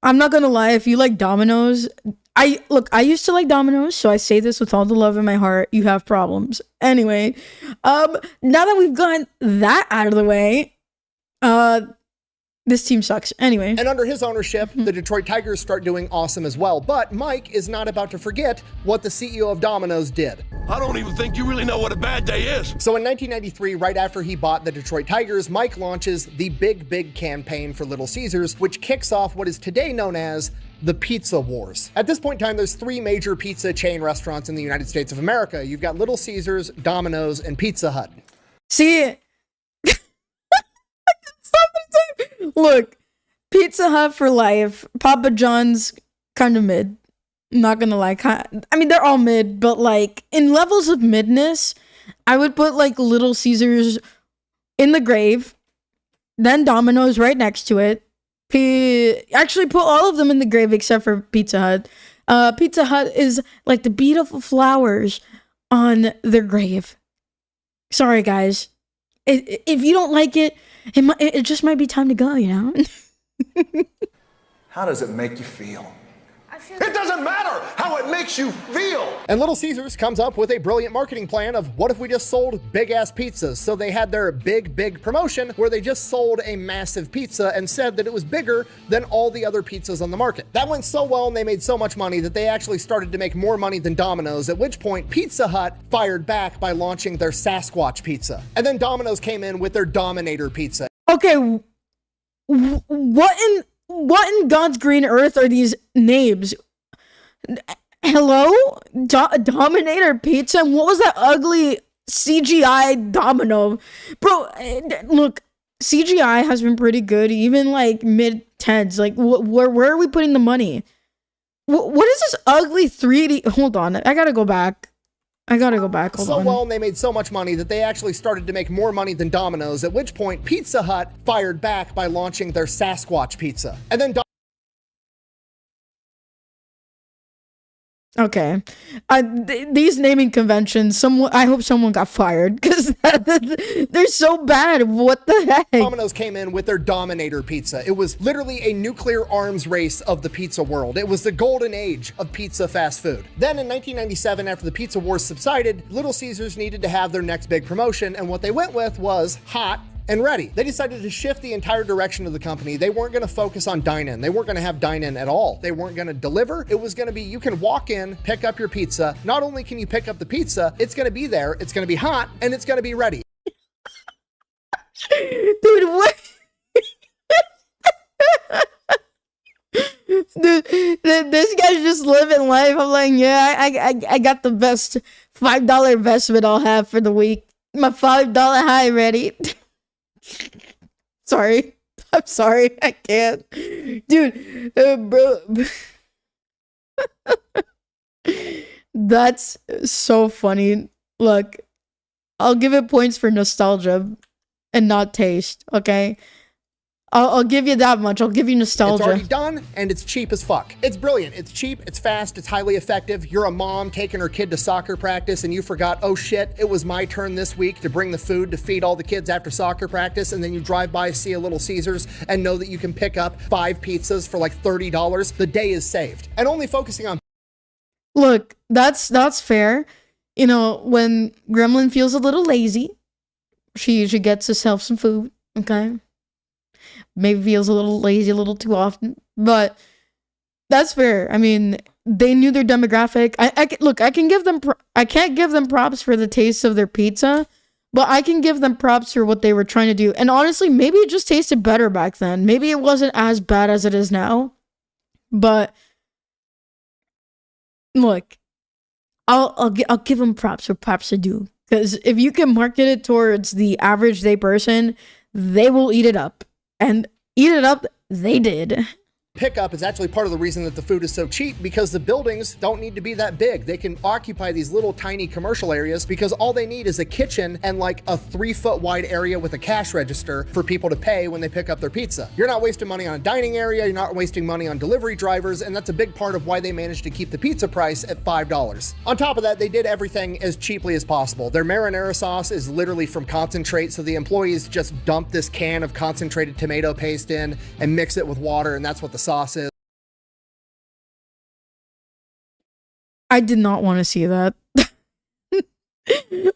I'm not gonna lie, if you like Domino's, I used to like Domino's, so I say this with all the love in my heart, you have problems. Anyway, now that we've gotten that out of the way, this team sucks. Anyway. And under his ownership, the Detroit Tigers start doing awesome as well. But Mike is not about to forget what the CEO of Domino's did. I don't even think you really know what a bad day is. So in 1993, right after he bought the Detroit Tigers, Mike launches the Big Big campaign for Little Caesars, which kicks off what is today known as the Pizza Wars. At this point in time, there's three major pizza chain restaurants in the United States of America. You've got Little Caesars, Domino's, and Pizza Hut. See, look, Pizza Hut for life. Papa John's kind of mid. Not gonna lie. I mean, they're all mid, but like in levels of midness, I would put like Little Caesars in the grave, then Domino's right next to it. Actually, put all of them in the grave except for Pizza Hut. Pizza Hut is like the beautiful flowers on their grave. Sorry, guys. If you don't like it, it just might be time to go, you know? How does it make you feel? It doesn't matter how it makes you feel. And Little Caesars comes up with a brilliant marketing plan of what if we just sold big ass pizzas? So they had their big promotion where they just sold a massive pizza and said that it was bigger than all the other pizzas on the market. That went so well and they made so much money that they actually started to make more money than Domino's, at which point Pizza Hut fired back by launching their Sasquatch pizza. And then Domino's came in with their Dominator pizza. Okay, what in God's green earth are these names? Hello? Dominator Pizza? And what was that ugly CGI domino? Bro, look, CGI has been pretty good, even like mid-tens. Like, where are we putting the money? What is this ugly 3D? Hold on, I gotta go back. Hold so on. well, and they made so much money that they actually started to make more money than Domino's, at which point Pizza Hut fired back by launching their Sasquatch pizza. And then Okay, these naming conventions. I hope someone got fired because they're so bad. What the heck? Domino's came in with their Dominator pizza. It was literally a nuclear arms race of the pizza world. It was the golden age of pizza fast food. Then in 1997, after the pizza wars subsided, Little Caesars needed to have their next big promotion, and what they went with was hot and ready. They decided to shift the entire direction of the company. They weren't going to focus on dine-in. They weren't going to have dine-in at all. They weren't going to deliver. It was going to be, you can walk in, pick up your pizza. Not only can you pick up the pizza, it's going to be there, it's going to be hot, and it's going to be ready. Dude, what? Dude, this guy's just living life. I'm like, yeah, I got the best $5 investment I'll have for the week. My $5 high ready. Sorry. I'm sorry. I can't. Dude, bro. That's so funny. Look, I'll give it points for nostalgia and not taste, okay? I'll give you that much. I'll give you nostalgia. It's already done, and it's cheap as fuck. It's brilliant. It's cheap, it's fast, it's highly effective. You're a mom taking her kid to soccer practice, and you forgot, oh shit, it was my turn this week to bring the food to feed all the kids after soccer practice, and then you drive by, see a Little Caesars, and know that you can pick up 5 pizzas for like $30. The day is saved. And only focusing on... Look, that's fair. You know, when Gremlin feels a little lazy, she gets herself some food, okay? Maybe feels a little lazy a little too often, but that's fair. I mean, they knew their demographic. Look, I can't give them props for the taste of their pizza, But I can give them props for what they were trying to do. And honestly, maybe it just tasted better back then. Maybe it wasn't as bad as it is now. But look, I'll give them props for props to do. Because if you can market it towards the average day person, they will eat it up. And eat it up, they did. Pickup is actually part of the reason that the food is so cheap, because the buildings don't need to be that big. They can occupy these little tiny commercial areas because all they need is a kitchen and like a 3-foot wide area with a cash register for people to pay when they pick up their pizza. You're not wasting money on a dining area, you're not wasting money on delivery drivers, and that's a big part of why they managed to keep the pizza price at $5. On top of that, they did everything as cheaply as possible. Their marinara sauce is literally from concentrate, so the employees just dump this can of concentrated tomato paste in and mix it with water, and that's what the sauce is. I did not want to see that.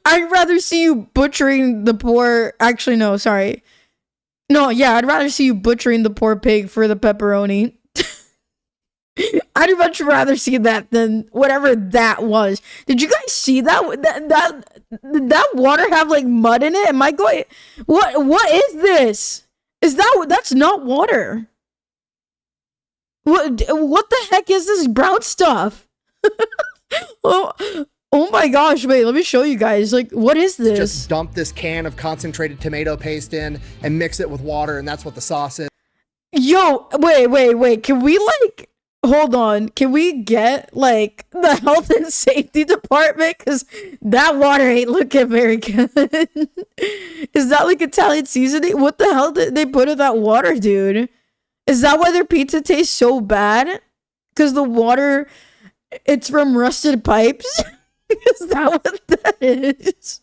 I'd rather see you butchering the poor... Actually, no, sorry. No, yeah, I'd rather see you butchering the poor pig for the pepperoni. I'd much rather see that than whatever that was. Did you guys see that? Did that water have like mud in it? Am I going... What is this? That's not water. What the heck is this brown stuff? Oh my gosh, wait, let me show you guys. Like, what is this? Just dump this can of concentrated tomato paste in and mix it with water, and that's what the sauce is. Yo, wait. Can we like... Hold on. Can we get like the health and safety department? Because that water ain't looking very good. Is that like Italian seasoning? What the hell did they put in that water, dude? Is that why their pizza tastes so bad? Because the water, it's from rusted pipes? Is that what that is?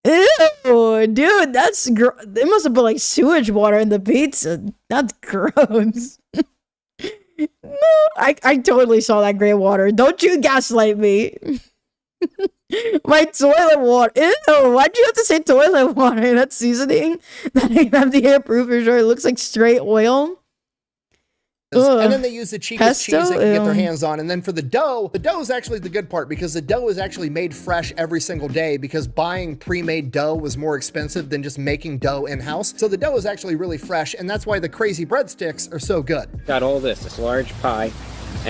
Ew, dude, that's gross. They must have put like sewage water in the pizza. That's gross. No, I totally saw that gray water. Don't you gaslight me. My toilet water. Ew, why'd you have to say toilet water? That's seasoning. That ain't FDA approved for sure. It looks like straight oil. Ugh. And then they use the cheapest Pesto? cheese they can get their hands on. And then for the dough is actually the good part, because the dough is actually made fresh every single day, because buying pre-made dough was more expensive than just making dough in-house. So the dough is actually really fresh, and that's why the crazy breadsticks are so good. Got all this large pie.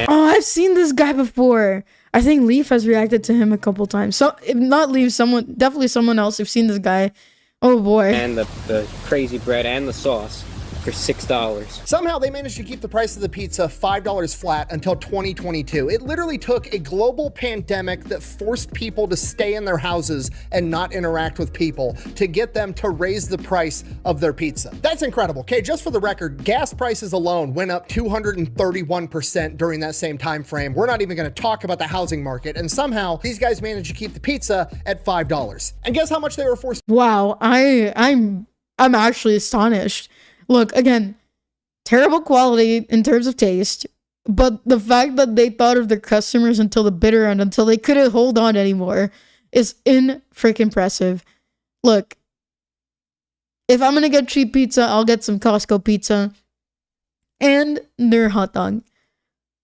Oh, I've seen this guy before. I think Leaf has reacted to him a couple times. So, if not Leaf, definitely someone else who've seen this guy. Oh boy. And the crazy bread and the sauce for $6. Somehow they managed to keep the price of the pizza $5 flat until 2022. It literally took a global pandemic that forced people to stay in their houses and not interact with people to get them to raise the price of their pizza. That's incredible. Okay, just for the record, gas prices alone went up 231% during that same time frame. We're not even going to talk about the housing market, and somehow these guys managed to keep the pizza at $5. And guess how much they were forced? Wow, I'm actually astonished. Look, again, terrible quality in terms of taste, but the fact that they thought of their customers until the bitter end, until they couldn't hold on anymore, is freaking impressive. Look, if I'm gonna get cheap pizza, I'll get some Costco pizza and their hot dog.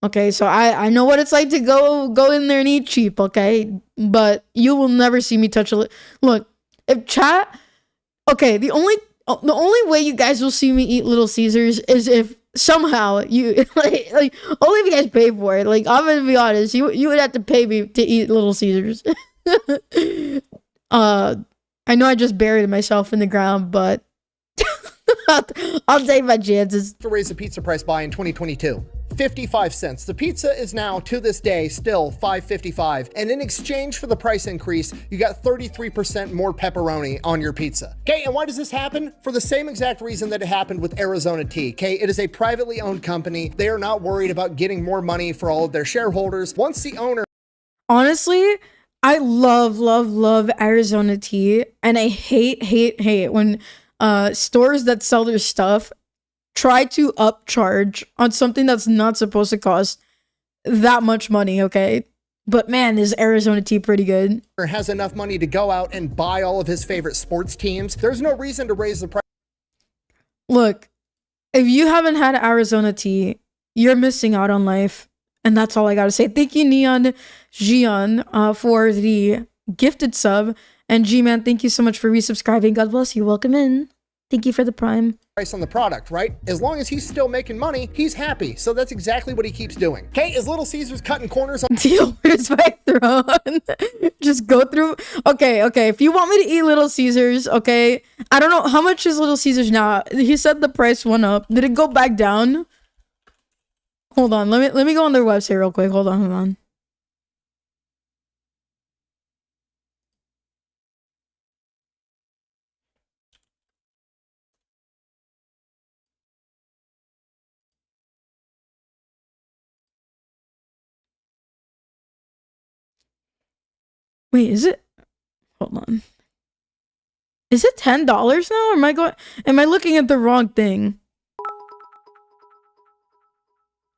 Okay, so I know what it's like to go in there and eat cheap, okay? But you will never see me touch a... Look, if chat... Okay, the only way you guys will see me eat Little Caesars is if somehow you like only if you guys pay for it. Like, I'm gonna be honest, you would have to pay me to eat Little Caesars. I know I just buried myself in the ground, but I'll take my chances. To raise the pizza price by in 2022. 55 cents. The pizza is now, to this day, still $5.55. And in exchange for the price increase, you got 33% more pepperoni on your pizza. Okay, and why does this happen? For the same exact reason that it happened with Arizona Tea. Okay, it is a privately owned company. They are not worried about getting more money for all of their shareholders. Once the owner... Honestly, I love Arizona Tea. And I hate when stores that sell their stuff try to upcharge on something that's not supposed to cost that much money, okay? But man, is Arizona Tea pretty good. Has enough money to go out and buy all of his favorite sports teams. There's no reason to raise the price. Look, if you haven't had Arizona Tea, you're missing out on life. And that's all I gotta say. Thank you, Neon Jian, for the gifted sub. And G-Man, thank you so much for resubscribing. God bless you. Welcome in. Thank you for the prime. Price on the product, right? As long as he's still making money, he's happy. So that's exactly what he keeps doing. Okay, is Little Caesars cutting corners on Deal, where's my throne? Just go through. Okay. If you want me to eat Little Caesars, okay. I don't know how much is Little Caesars now. He said the price went up. Did it go back down? Hold on. Let me go on their website real quick. Hold on. Wait, is it? Hold on. Is it $10 now? Or am I looking at the wrong thing?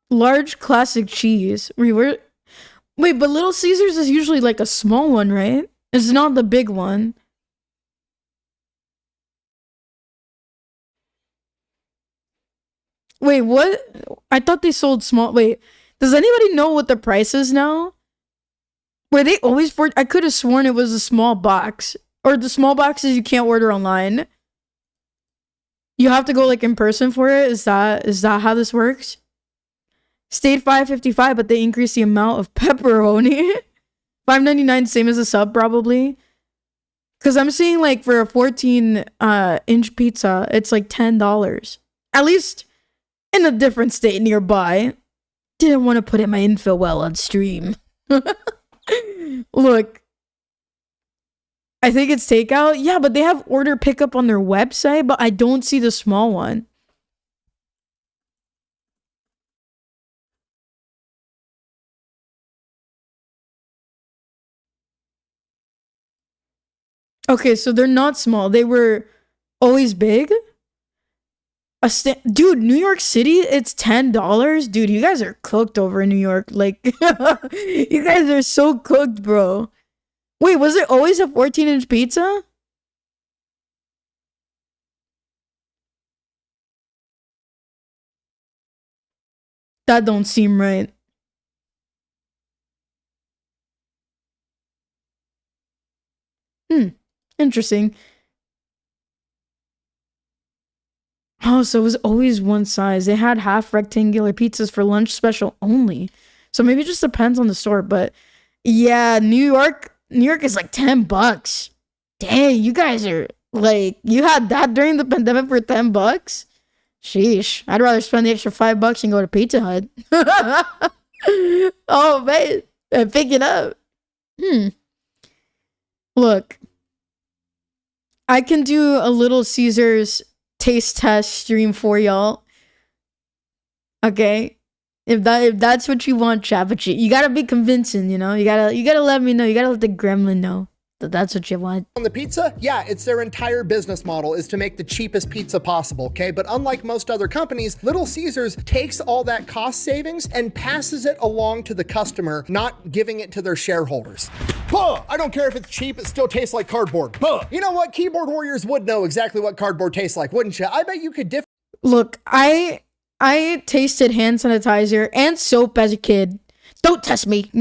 Large classic cheese. Wait, but Little Caesars is usually like a small one, right? It's not the big one. Wait, what? I thought they sold small. Wait, does anybody know what the price is now? Were they always for? I could have sworn it was a small box. Or the small boxes you can't order online. You have to go like in person for it. Is that how this works? Stayed $5.55, but they increased the amount of pepperoni. $5.99, same as a sub probably. Cause I'm seeing like for a 14-inch pizza, it's like $10. At least in a different state nearby. Didn't want to put in my info well on stream. Look. I think it's takeout. Yeah, but they have order pickup on their website, but I don't see the small one. Okay, so they're not small. They were always big. Dude, New York City, it's $10. Dude, you guys are cooked over in New York. Like, you guys are so cooked, bro. Wait, was it always a 14-inch pizza? That don't seem right. Interesting. Oh, so it was always one size. They had half rectangular pizzas for lunch special only. So maybe it just depends on the store. But yeah, New York is like $10. Dang, you guys are like, you had that during the pandemic for $10? Sheesh. I'd rather spend the extra $5 and go to Pizza Hut. Oh man, and pick it up. Look, I can do a Little Caesars taste test stream for y'all. Okay, if that's what you want, chat, but you gotta be convincing, you know. You gotta let me know. You gotta let the gremlin know that that's what you want. on the pizza? Yeah, it's their entire business model is to make the cheapest pizza possible, okay? But unlike most other companies, Little Caesars takes all that cost savings and passes it along to the customer, not giving it to their shareholders. Buh! I don't care if it's cheap, it still tastes like cardboard. Buh! You know what? Keyboard warriors would know exactly what cardboard tastes like, wouldn't you? I bet you could Look, I tasted hand sanitizer and soap as a kid. Don't test me.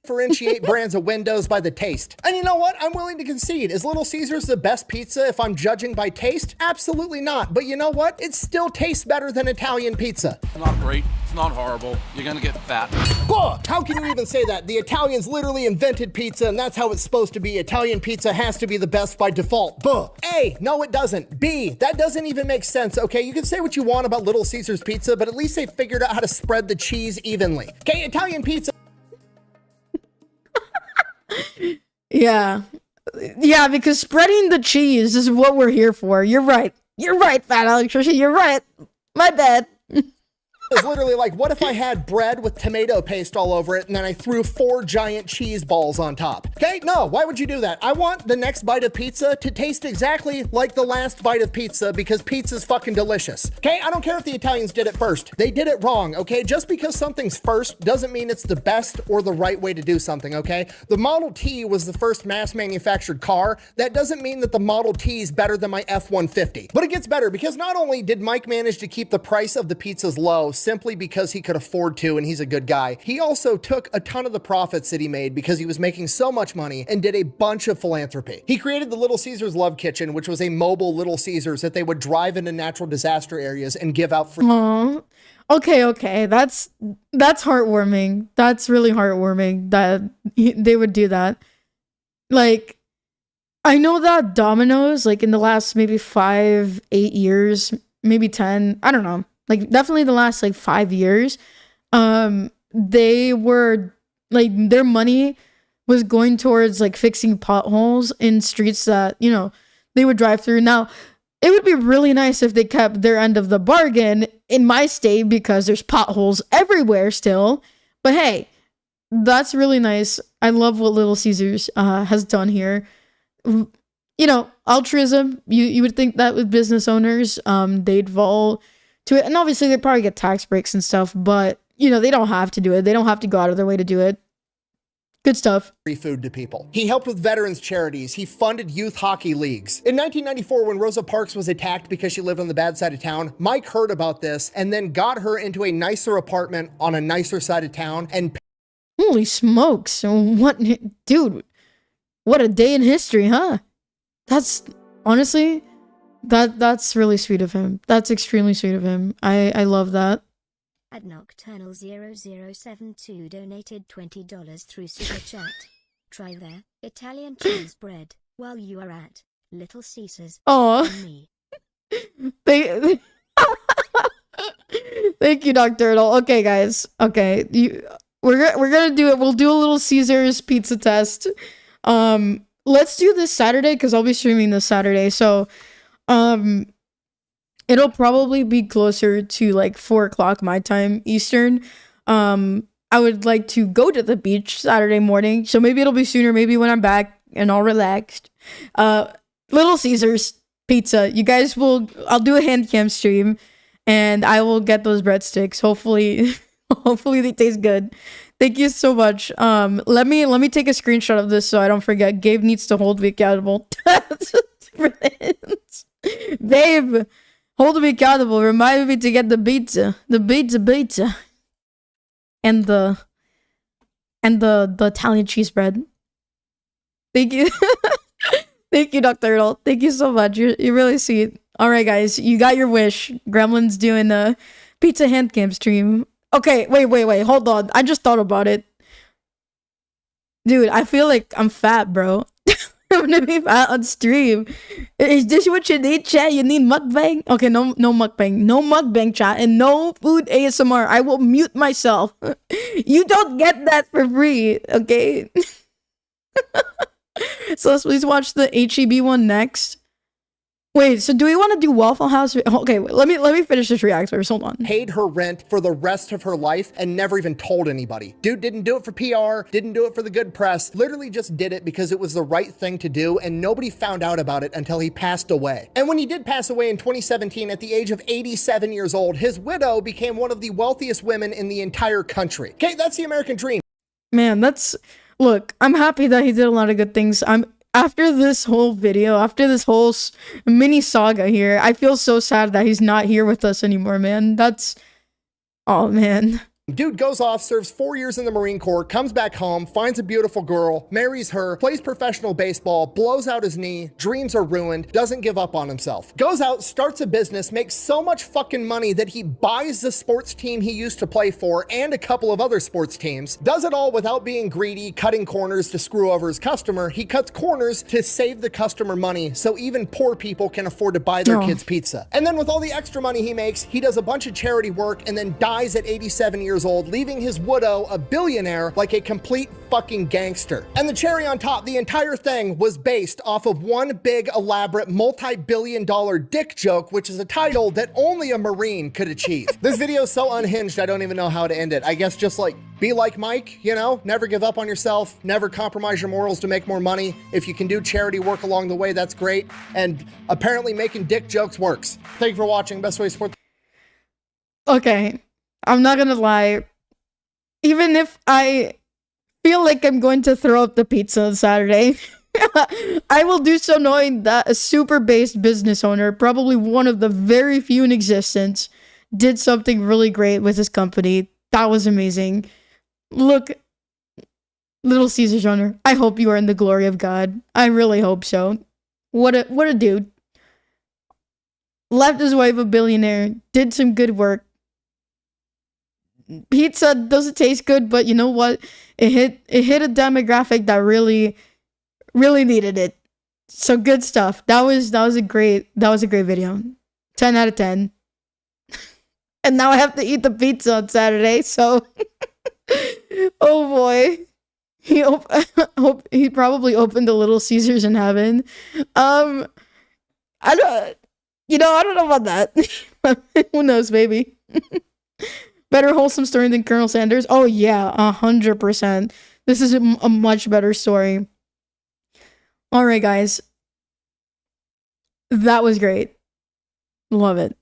differentiate brands of Windows by the taste. And you know what? I'm willing to concede. Is Little Caesars the best pizza if I'm judging by taste? Absolutely not. But you know what? It still tastes better than Italian pizza. It's not great. It's not horrible. You're gonna get fat. Buh! How can you even say that? The Italians literally invented pizza and that's how it's supposed to be. Italian pizza has to be the best by default. Buh! A, no it doesn't. B, that doesn't even make sense, okay? You can say what you want about Little Caesars pizza, but at least they figured out how to spread the cheese evenly. Okay, Italian pizza. Yeah, because spreading the cheese is what we're here for. You're right, fat electrician. You're right. My bad. It's literally like, what if I had bread with tomato paste all over it and then I threw 4 giant cheese balls on top? Okay, no, why would you do that? I want the next bite of pizza to taste exactly like the last bite of pizza because pizza's fucking delicious. Okay, I don't care if the Italians did it first. They did it wrong, okay? Just because something's first doesn't mean it's the best or the right way to do something, okay? The Model T was the first mass manufactured car. That doesn't mean that the Model T is better than my F-150. But it gets better because not only did Mike manage to keep the price of the pizzas low, simply because he could afford to and he's a good guy. He also took a ton of the profits that he made because he was making so much money and did a bunch of philanthropy. He created the Little Caesars Love Kitchen, which was a mobile Little Caesars that they would drive into natural disaster areas and give out free. Aww. Okay. That's heartwarming. That's really heartwarming that they would do that. Like, I know that Domino's, like in the last maybe 5, 8 years, maybe 10, I don't know, like definitely the last like 5 years, they were like, their money was going towards like fixing potholes in streets that, you know, they would drive through. Now, it would be really nice if they kept their end of the bargain in my state because there's potholes everywhere still. But hey, that's really nice. I love what Little Caesars has done here. You know, altruism, you would think that with business owners, they'd fall to it. And obviously they probably get tax breaks and stuff, but you know, they don't have to do it. They don't have to go out of their way to do it. Good stuff. Free food to people. He helped with veterans charities. He funded youth hockey leagues. In 1994, when Rosa Parks was attacked because she lived on the bad side of town, Mike heard about this and then got her into a nicer apartment on a nicer side of town and holy smokes. What, dude, what a day in history, huh? That's honestly, that's really sweet of him. That's extremely sweet of him. I love that. At Nocturnal 0072 donated $20 through Super Chat. Try their Italian cheese bread while you are at Little Caesars. Oh, thank you, Dr. Turtle. Okay, guys. Okay, we're gonna do it. We'll do a Little Caesars pizza test. Let's do this Saturday because I'll be streaming this Saturday. So, it'll probably be closer to like 4 o'clock my time Eastern. I would like to go to the beach Saturday morning, so maybe it'll be sooner. Maybe when I'm back and all relaxed. Little Caesars pizza. You guys will. I'll do a hand cam stream, and I will get those breadsticks. Hopefully, hopefully they taste good. Thank you so much. Let me take a screenshot of this so I don't forget. Gabe needs to hold me accountable. Babe. Hold me accountable. Remind me to get the pizza. The pizza. And the Italian cheese bread. Thank you. Thank you, Dr. Turtle. Thank you so much. You're really sweet. Alright, guys. You got your wish. Gremlin's doing a pizza hand cam stream. Okay, wait. Hold on. I just thought about it. Dude, I feel like I'm fat, bro. I'm gonna be fat on stream. Is this what you need, chat? You need mukbang? Okay, no mukbang. No mukbang, chat. And no food ASMR. I will mute myself. You don't get that for free, okay? So let's please watch the HEB one next. Wait, so do we want to do Waffle House? Okay, wait, let me finish this react first. Hold on. paid her rent for the rest of her life and never even told anybody. Dude didn't do it for PR, didn't do it for the good press, literally just did it because it was the right thing to do, and nobody found out about it until he passed away. And when he did pass away in 2017 at the age of 87 years old, his widow became one of the wealthiest women in the entire country. Okay, that's the American dream. Man, look, I'm happy that he did a lot of good things. After this whole video, after this whole mini saga here, I feel so sad that he's not here with us anymore, man. Oh, man. Dude goes off, serves 4 years in the Marine Corps, comes back home, finds a beautiful girl, marries her, plays professional baseball, blows out his knee, dreams are ruined, doesn't give up on himself. Goes out, starts a business, makes so much fucking money that he buys the sports team he used to play for and a couple of other sports teams. Does it all without being greedy, cutting corners to screw over his customer. He cuts corners to save the customer money so even poor people can afford to buy their kids pizza. And then with all the extra money he makes, he does a bunch of charity work and then dies at 87 years old, leaving his widow a billionaire like a complete fucking gangster. And the cherry on top, the entire thing was based off of one big elaborate multi-billion-dollar dick joke, which is a title that only a Marine could achieve. This video is so unhinged, I don't even know how to end it. I guess just like, be like Mike, you know, never give up on yourself, never compromise your morals to make more money. If you can do charity work along the way, that's great. And apparently making dick jokes works. Thank you for watching. Best way to support. Okay, I'm not gonna lie. Even if I feel like I'm going to throw up the pizza on Saturday, I will do so knowing that a super based business owner, probably one of the very few in existence, did something really great with his company. That was amazing. Look, Little Caesars owner, I hope you are in the glory of God. I really hope so. What a dude. Left his wife a billionaire, did some good work. Pizza doesn't taste good, but you know what? It hit a demographic that really needed it. So good stuff. That was a great video. 10 out of 10. And now I have to eat the pizza on Saturday, so oh boy. He probably opened the Little Caesars in heaven. I don't know about that. Who knows, maybe. Better wholesome story than Colonel Sanders. Oh yeah, 100%. This is a much better story. All right, guys. That was great. Love it.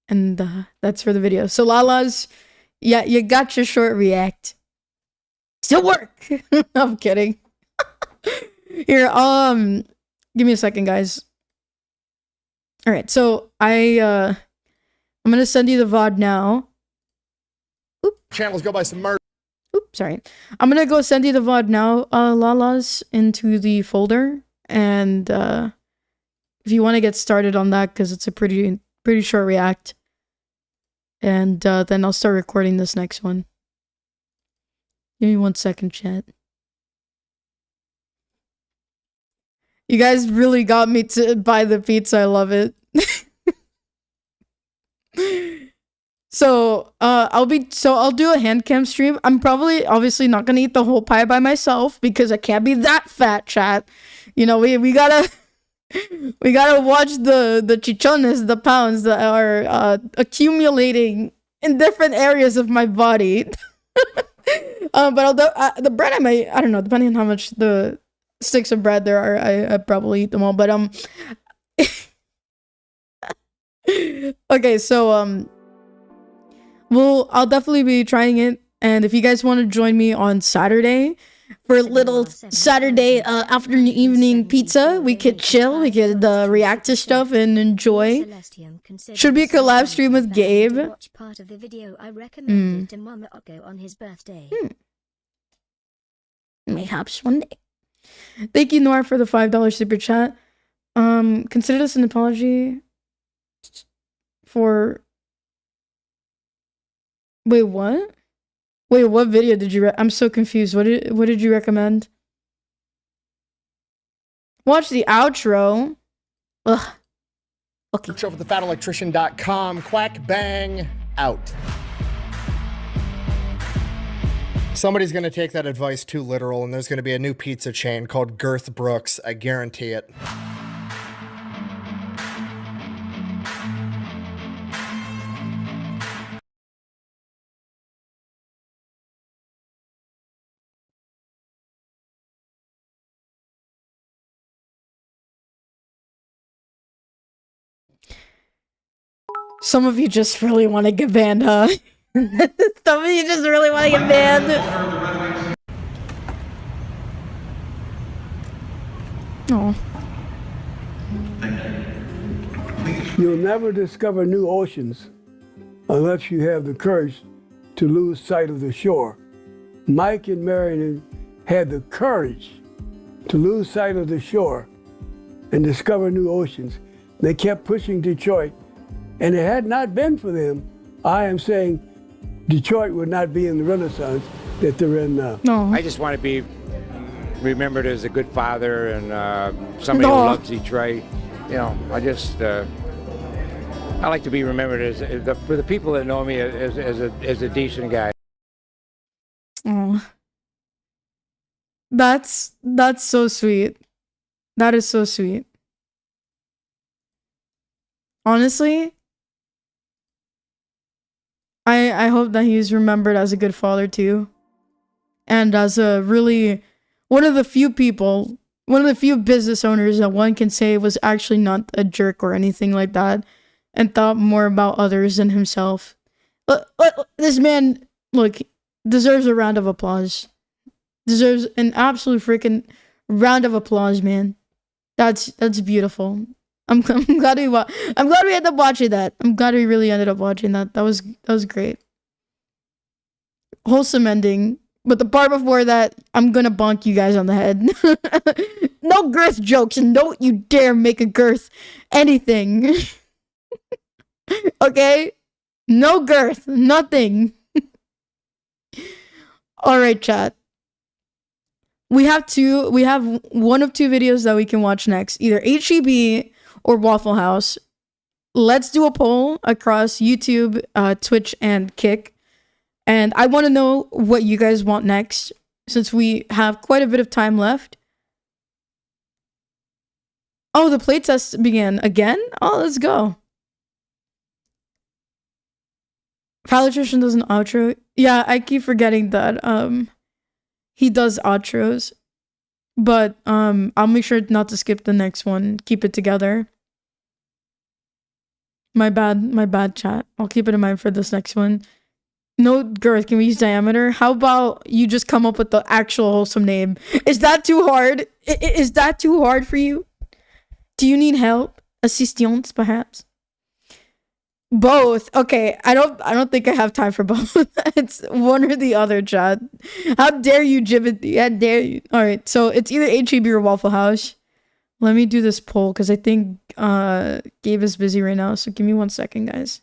And that's for the video. So Lala's, yeah, you got your short react. Still work. I'm kidding. Here, give me a second, guys. All right, so I'm gonna send you the VOD now. Oop. Channels go by some murder. Oops, sorry. I'm gonna go send you the VOD now, Lala's, into the folder, and if you want to get started on that, because it's a pretty short react, and then I'll start recording this next one. Give me 1 second, chat. You guys really got me to buy the pizza. I love it. So, I'll do a hand cam stream. I'm probably obviously not gonna eat the whole pie by myself because I can't be that fat, chat. You know, we gotta watch the chichones, the pounds that are accumulating in different areas of my body. But although the bread I don't know, depending on how much the sticks of bread there are, I probably eat them all. But okay, so I'll definitely be trying it, and if you guys want to join me on Saturday for a little Saturday afternoon evening pizza, we could chill, we could react to stuff and enjoy. Should be a collab stream with Gabe. Watch part of the video I recommended to Mama Oko on his birthday. Mayhaps one day. Thank you, Noir, for the $5 super chat. Consider this an apology for... Wait, what? Wait, what video did you I'm so confused. What did you recommend? Watch the outro. Ugh. Okay. Search over thefatelectrician.com. Quack bang out. Somebody's going to take that advice too literal, and there's going to be a new pizza chain called Girth Brooks. I guarantee it. Some of you just really want to get banned, huh? Some of you just really want to get banned. Oh. You'll never discover new oceans unless you have the courage to lose sight of the shore. Mike and Marion had the courage to lose sight of the shore and discover new oceans. They kept pushing Detroit, and it had not been for them, I am saying Detroit would not be in the renaissance that they're in now. No. I just want to be remembered as a good father and somebody who loves Detroit. You know, I like to be remembered as for the people that know me as a decent guy. Oh, that's so sweet. That is so sweet. Honestly, I hope that he's remembered as a good father too, and as a really one of the few business owners that one can say was actually not a jerk or anything like that, and thought more about others than himself. This man, look, deserves a round of applause. Deserves an absolute freaking round of applause, man. That's beautiful. I'm glad I'm glad we ended up watching that. I'm glad we really ended up watching that. That was great. Wholesome ending. But the part before that, I'm gonna bonk you guys on the head. No girth jokes, and don't you dare make a girth anything. Okay? No girth, nothing. Alright, chat. We have one of two videos that we can watch next. Either HEB or Waffle House. Let's do a poll across YouTube, Twitch, and Kick. And I want to know what you guys want next, since we have quite a bit of time left. Oh, the playtest began again? Oh, let's go. Electrician does an outro. Yeah, I keep forgetting that he does outros. But I'll make sure not to skip the next one. Keep it together. My bad, chat. I'll keep it in mind for this next one. No girth, can we use diameter? How about you just come up with the actual wholesome name? Is that too hard? Is that too hard for you? Do you need help? Assistance, perhaps? Both. Okay, I don't think I have time for both. It's one or the other, chat. How dare you, Jimothy? How dare you? Alright, so it's either HEB or Waffle House. Let me do this poll, because I think Gabe is busy right now, so give me 1 second, guys.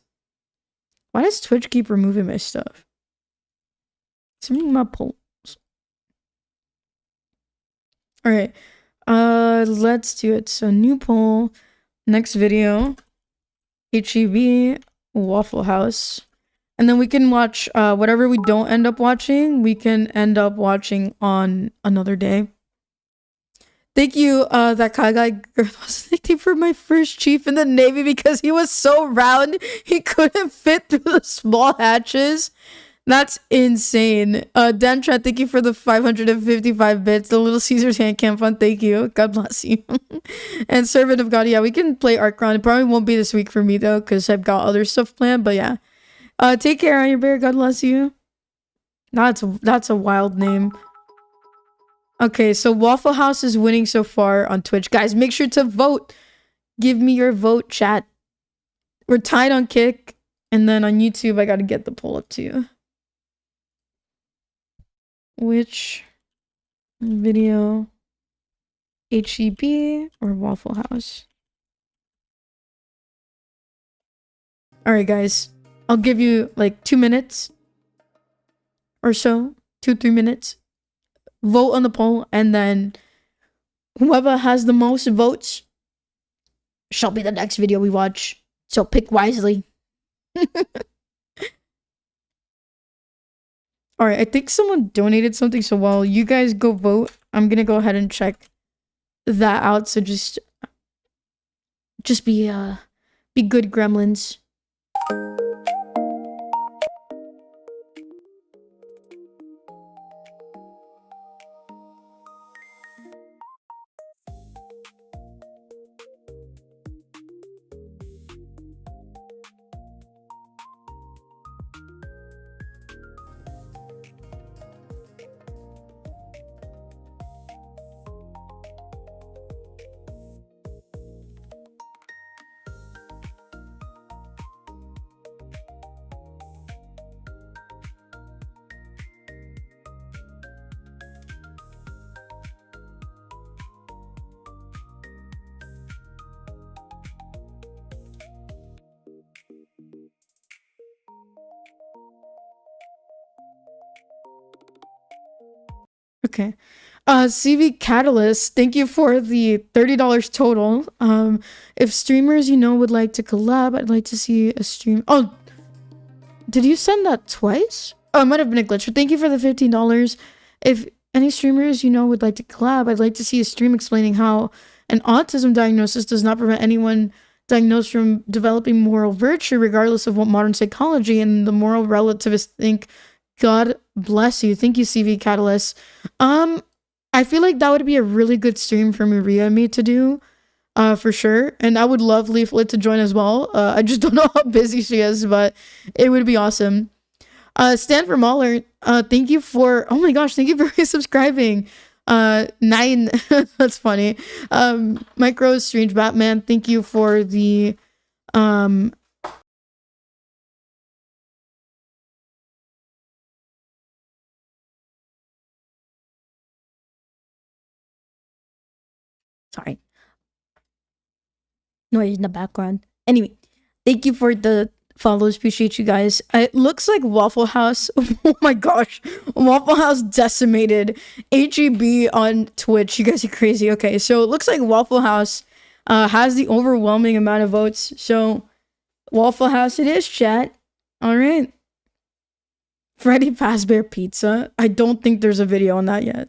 Why does Twitch keep removing my stuff? Send me my polls. Alright. Let's do it. So new poll. Next video. HEB, Waffle House. And then we can watch whatever we don't end up watching, we can end up watching on another day. Thank you, that Kai guy was thanking for my first chief in the Navy because he was so round he couldn't fit through the small hatches. That's insane. Dentrat, thank you for the 555 bits. The Little Caesars hand cam fun, thank you. God bless you. And Servant of God, yeah, we can play Archron. It probably won't be this week for me though, because I've got other stuff planned, but yeah. Take care, Iron Bear, God bless you. That's a wild name. Okay, so Waffle House is winning so far on Twitch. Guys, make sure to vote. Give me your vote, chat. We're tied on Kick. And then on YouTube, I gotta get the poll up too. Which video? HEB or Waffle House? Alright, guys. I'll give you like 2 minutes. Or so. 2-3 minutes. Vote on the poll, and then whoever has the most votes shall be the next video we watch. So pick wisely. Alright, I think someone donated something, so while you guys go vote, I'm gonna go ahead and check that out. So just be good gremlins. Okay. CV Catalyst, thank you for the $30 total. If streamers you know would like to collab, I'd like to see a stream. Oh, did you send that twice? Oh, it might have been a glitch, but thank you for the $15. If any streamers you know would like to collab, I'd like to see a stream explaining how an autism diagnosis does not prevent anyone diagnosed from developing moral virtue, regardless of what modern psychology and the moral relativists think. God bless you. Thank you, CV Catalyst. I feel like that would be a really good stream for Maria and me to do, for sure. And I would love Leaflet to join as well. I just don't know how busy she is, but it would be awesome. Stanford Mahler, thank you for, oh my gosh, thank you for subscribing. 9. That's funny. Micro Strange Batman, thank you for the sorry, noise in the background. Anyway, thank you for the follows. Appreciate you guys. It looks like Waffle House. Oh my gosh, Waffle House decimated HEB on Twitch. You guys are crazy. Okay, so it looks like Waffle House has the overwhelming amount of votes. So Waffle House it is, chat. All right. Freddy Fazbear Pizza. I don't think there's a video on that yet.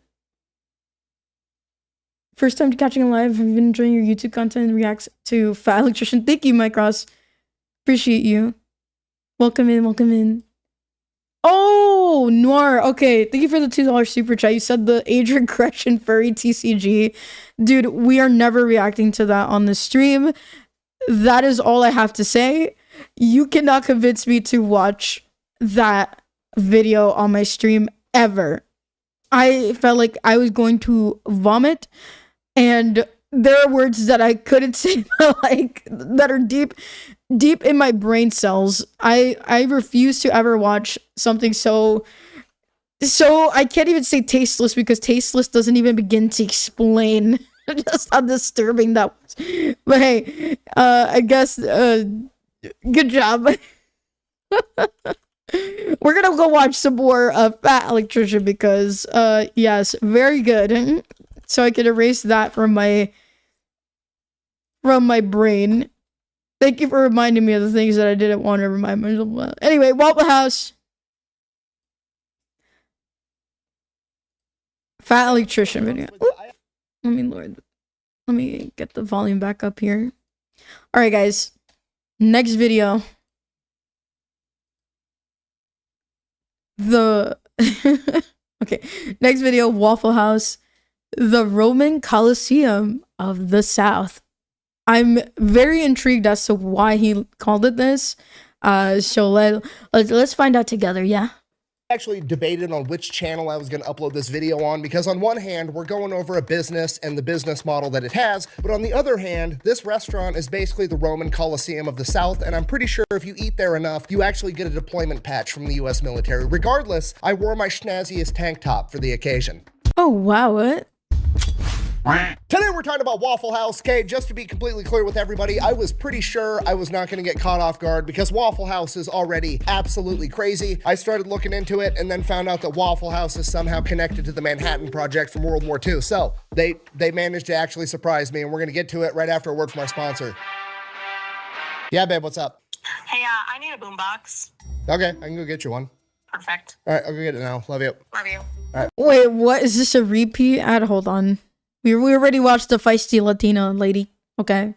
First time catching live. Have you been enjoying your YouTube content and reacts to Fat Electrician? Thank you, Mike Ross. Appreciate you. Welcome in, welcome in. Oh, Noir. Okay, thank you for the $2 super chat. You said the age regression furry TCG. Dude, we are never reacting to that on the stream. That is all I have to say. You cannot convince me to watch that video on my stream ever. I felt like I was going to vomit, and there are words that I couldn't say like that are deep in my brain cells. I refuse to ever watch something so I can't even say tasteless, because tasteless doesn't even begin to explain just how disturbing that was. But hey, I guess good job. We're gonna go watch some more Fat Electrician, because yes, very good. So I can erase that from my brain. Thank you for reminding me of the things that I didn't want to remind myself about. Anyway, Waffle House. Fat Electrician video. Ooh. Let me get the volume back up here. Alright guys. Next video. Okay. Next video, Waffle House. The Roman Colosseum of the South. I'm very intrigued as to why he called it this. So let's find out together, yeah? Actually debated on which channel I was going to upload this video on, because on one hand, we're going over a business and the business model that it has, but on the other hand, this restaurant is basically the Roman Colosseum of the South, and I'm pretty sure if you eat there enough, you actually get a deployment patch from the US military. Regardless, I wore my schnazziest tank top for the occasion. Oh, wow, what? Today we're talking about Waffle House. Okay, just to be completely clear with everybody, I was pretty sure I was not going to get caught off guard, because Waffle House is already absolutely crazy. I started looking into it and then found out that Waffle House is somehow connected to the Manhattan Project from World War II. So they managed to actually surprise me, and we're going to get to it right after a word from our sponsor. Yeah, babe, what's up? Hey, I need a boombox. Okay, I can go get you one. Perfect. All right, I'll go get it now. Love you. Love you. All right. Wait, what? Is this a repeat ad? Hold on. We already watched the feisty Latina lady. Okay.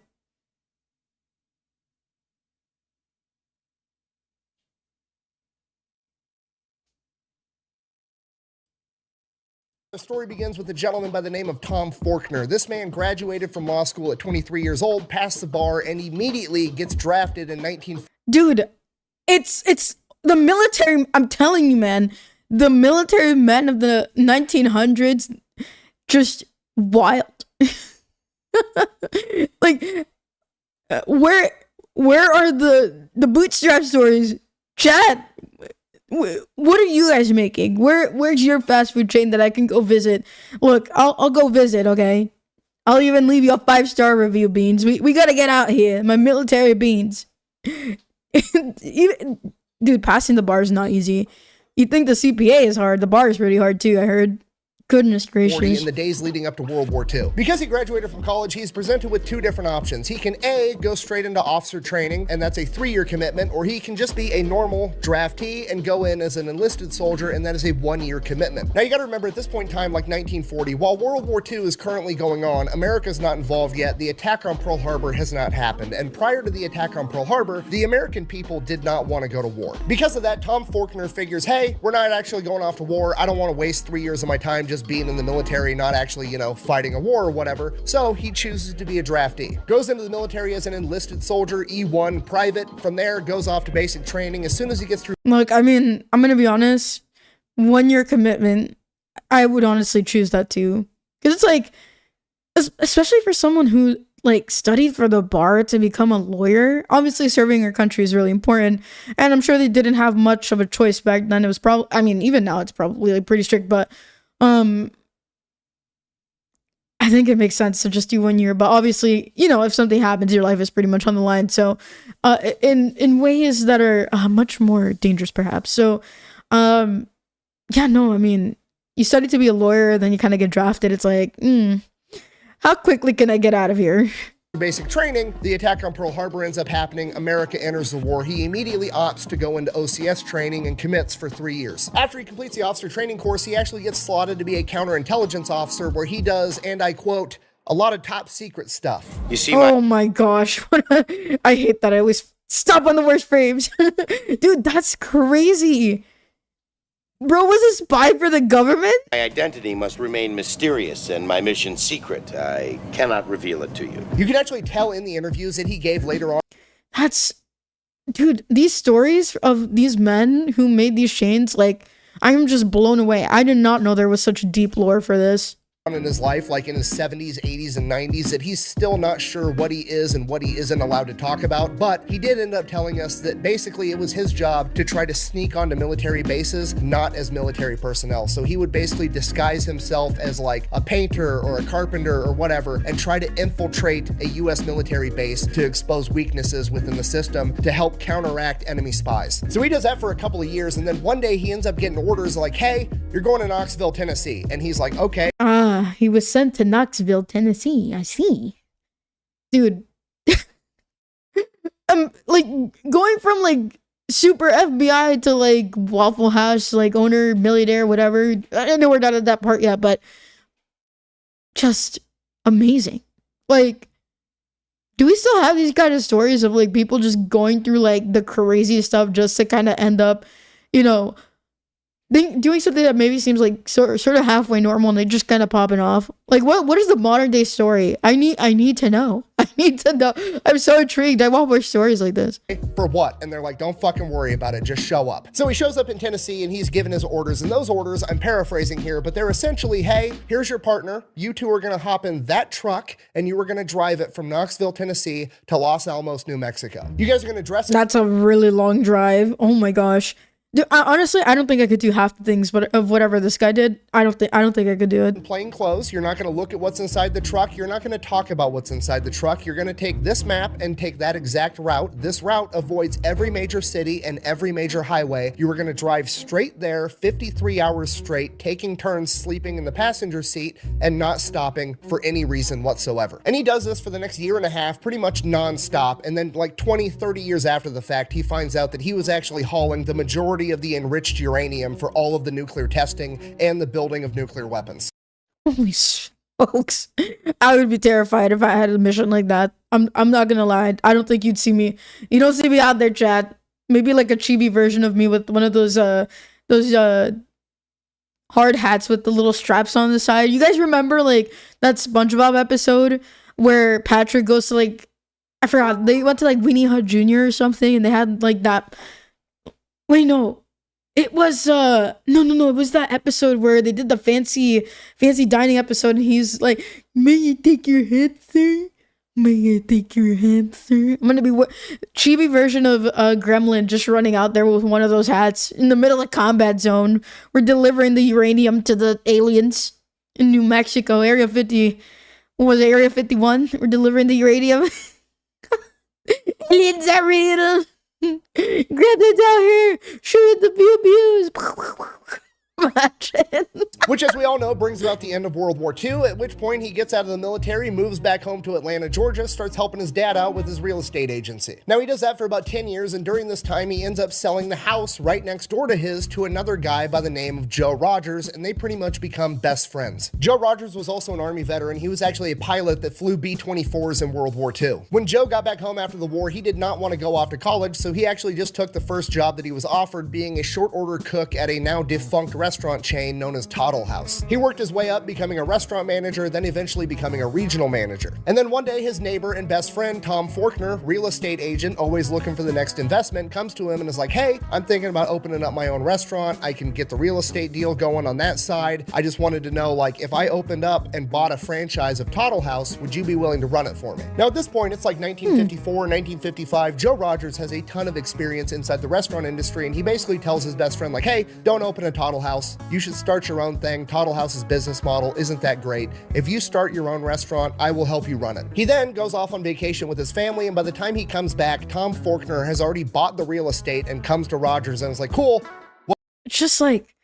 The story begins with a gentleman by the name of Tom Faulkner. This man graduated from law school at 23 years old, passed the bar, and immediately gets drafted in 19... Dude, it's the military. I'm telling you, man. The military men of the 1900s, just wild. Like, where are the bootstrap stories? Chat, what are you guys making? Where's your fast food chain that I can go visit? Look, I'll go visit, okay? I'll even leave you a 5-star review, Beans. We gotta get out here. My military beans. Dude, passing the bar is not easy. You'd think the CPA is hard. The bar is pretty hard too, I heard. Goodness gracious. In the days leading up to World War II. Because he graduated from college, he's presented with two different options. He can A, go straight into officer training, and that's a 3-year commitment, or he can just be a normal draftee and go in as an enlisted soldier, and that is a 1-year commitment. Now you gotta remember, at this point in time, like 1940, while World War II is currently going on, America's not involved yet. The attack on Pearl Harbor has not happened, and prior to the attack on Pearl Harbor, the American people did not want to go to war. Because of that, Tom Faulkner figures, hey, we're not actually going off to war. I don't want to waste 3 years of my time just being in the military, not actually, fighting a war or whatever. So he chooses to be a draftee. Goes into the military as an enlisted soldier, E1 private. From there, goes off to basic training. As soon as he gets through... Look, I mean, I'm gonna be honest. 1-year commitment, I would honestly choose that too. Because it's like, especially for someone who like studied for the bar to become a lawyer, obviously serving your country is really important. And I'm sure they didn't have much of a choice back then. It was probably, I mean, even now it's probably like pretty strict, but I think it makes sense to just do 1 year. But obviously, you know, if something happens, your life is pretty much on the line. So in ways that are much more dangerous, perhaps. So yeah, no, I mean, you study to be a lawyer, then you kind of get drafted. It's like, how quickly can I get out of here? Basic training, the attack on Pearl Harbor ends up happening. America enters the war. He immediately opts to go into OCS training and commits for 3 years. After he completes the officer training course, he actually gets slotted to be a counterintelligence officer where he does, and I quote, a lot of top secret stuff. You see oh my gosh. I hate that. I always stop on the worst frames. Dude, that's crazy. Bro was a spy for the government? My identity must remain mysterious and my mission secret. I cannot reveal it to you. You can actually tell in the interviews that he gave later on. Dude, these stories of these men who made these chains, like, I'm just blown away. I did not know there was such deep lore for this. In his life, like in his 70s, 80s, and 90s, that he's still not sure what he is and what he isn't allowed to talk about, but he did end up telling us that basically it was his job to try to sneak onto military bases, not as military personnel. So he would basically disguise himself as like a painter or a carpenter or whatever and try to infiltrate a US military base to expose weaknesses within the system to help counteract enemy spies. So he does that for a couple of years, and then one day he ends up getting orders like, hey, you're going to Knoxville, Tennessee. And he's like, okay. He was sent to Knoxville, Tennessee. I see. Dude. Like, going from, like, super FBI to, like, Waffle House, like, owner, millionaire, whatever. I know we're not at that part yet, but just amazing. Like, do we still have these kind of stories of, like, people just going through, like, the craziest stuff just to kind of end up, you know, doing something that maybe seems like sort of halfway normal and they just kind of popping off? Like, what is the modern day story? I need to know. I need to know. I'm so intrigued. I want more stories like this. For what? And they're like, don't fucking worry about it. Just show up. So he shows up in Tennessee and he's given his orders. And those orders, I'm paraphrasing here, but they're essentially, hey, here's your partner. You two are going to hop in that truck and you are going to drive it from Knoxville, Tennessee to Los Alamos, New Mexico. You guys are going to dress it. That's a really long drive. Oh my gosh. Dude, honestly, I don't think I could do half the things, but of whatever this guy did, I don't think I could do it. Plain clothes. You're not going to look at what's inside the truck. You're not going to talk about what's inside the truck. You're going to take this map and take that exact route. This route avoids every major city and every major highway. You are going to drive straight there, 53 hours straight, taking turns sleeping in the passenger seat and not stopping for any reason whatsoever. And he does this for the next year and a half, pretty much nonstop. And then like 20, 30 years after the fact, he finds out that he was actually hauling the majority of the enriched uranium for all of the nuclear testing and the building of nuclear weapons. Holy smokes. I would be terrified if I had a mission like that. I'm not gonna lie. I don't think you'd see me. You don't see me out there, chat. Maybe like a chibi version of me with one of those hard hats with the little straps on the side. You guys remember like that SpongeBob episode where Patrick goes to like, I forgot, they went to like Winnie Hut Jr. or something and they had like that. Wait, no. It was no, it was that episode where they did the fancy dining episode and he's like, may I take your hat, sir? May I take your hat, sir? I'm gonna be chibi version of Gremlin just running out there with one of those hats in the middle of combat zone. We're delivering the uranium to the aliens in New Mexico, Area 50. What was it, Area 51? We're delivering the uranium. Aliens are real. Grab it down here. Shoot the pew-pews. Which, as we all know, brings about the end of World War II, at which point he gets out of the military, moves back home to Atlanta, Georgia, starts helping his dad out with his real estate agency. Now, he does that for about 10 years, and during this time, he ends up selling the house right next door to his to another guy by the name of Joe Rogers, and they pretty much become best friends. Joe Rogers was also an Army veteran. He was actually a pilot that flew B-24s in World War II. When Joe got back home after the war, he did not want to go off to college, so he actually just took the first job that he was offered, being a short order cook at a now defunct restaurant chain known as Todd Toddle House. He worked his way up, becoming a restaurant manager, then eventually becoming a regional manager. And then one day his neighbor and best friend, Tom Forkner, real estate agent, always looking for the next investment, comes to him and is like, hey, I'm thinking about opening up my own restaurant. I can get the real estate deal going on that side. I just wanted to know, like, if I opened up and bought a franchise of Toddle House, would you be willing to run it for me? Now at this point, it's like 1954, 1955. Joe Rogers has a ton of experience inside the restaurant industry, and he basically tells his best friend, like, hey, don't open a Toddle House. You should start your own thing. Toddle House's business model isn't that great. If you start your own restaurant, I will help you run it. He then goes off on vacation with his family, and by the time he comes back, Tom Forkner has already bought the real estate and comes to Rogers and is like, cool. It's just like,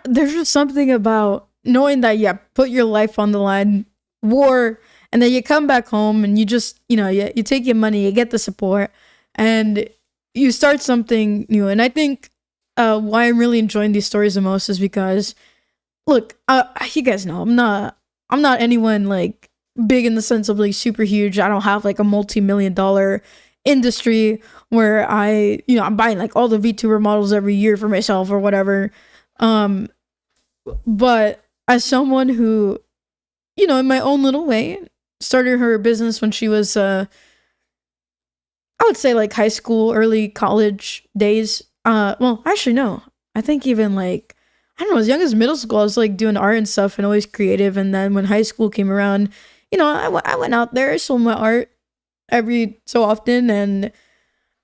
there's just something about knowing that you put your life on the line, war, and then you come back home and you just, you take your money, you get the support, and you start something new. And I think why I'm really enjoying these stories the most is because, look, you guys know I'm not anyone like big in the sense of like super huge. I don't have like a multi-million-dollar industry where I'm buying like all the VTuber models every year for myself or whatever. But as someone who, in my own little way, started her business when she was, I would say like high school, early college days. Well, actually, no. I think even like, I don't know, as young as middle school, I was like doing art and stuff and always creative. And then when high school came around, I went out there, sold my art every so often. And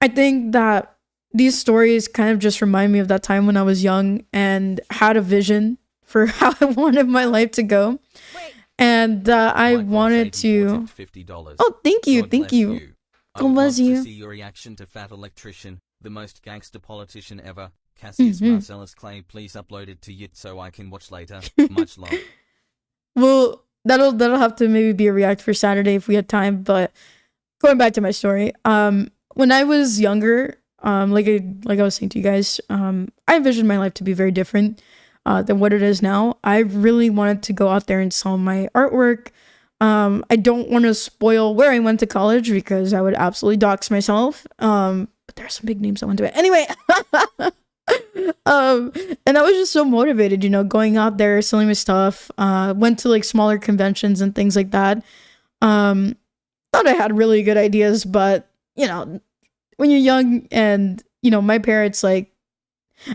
I think that these stories kind of just remind me of that time when I was young and had a vision for how I wanted my life to go. And I wanted to... Oh, thank you. Thank you. God bless you. To see your reaction to Fat Electrician, the most gangster politician ever. Cassius Marcellus Clay, please upload it to Yit so I can watch later. Much love. Well, that'll have to maybe be a react for Saturday if we had time. But going back to my story, when I was younger, like I was saying to you guys, I envisioned my life to be very different than what it is now. I really wanted to go out there and sell my artwork. I don't want to spoil where I went to college because I would absolutely dox myself. But there are some big names I went to it. Anyway, and I was just so motivated, going out there, selling my stuff. Went to like smaller conventions and things like that. Thought I had really good ideas, but when you're young and, my parents, like,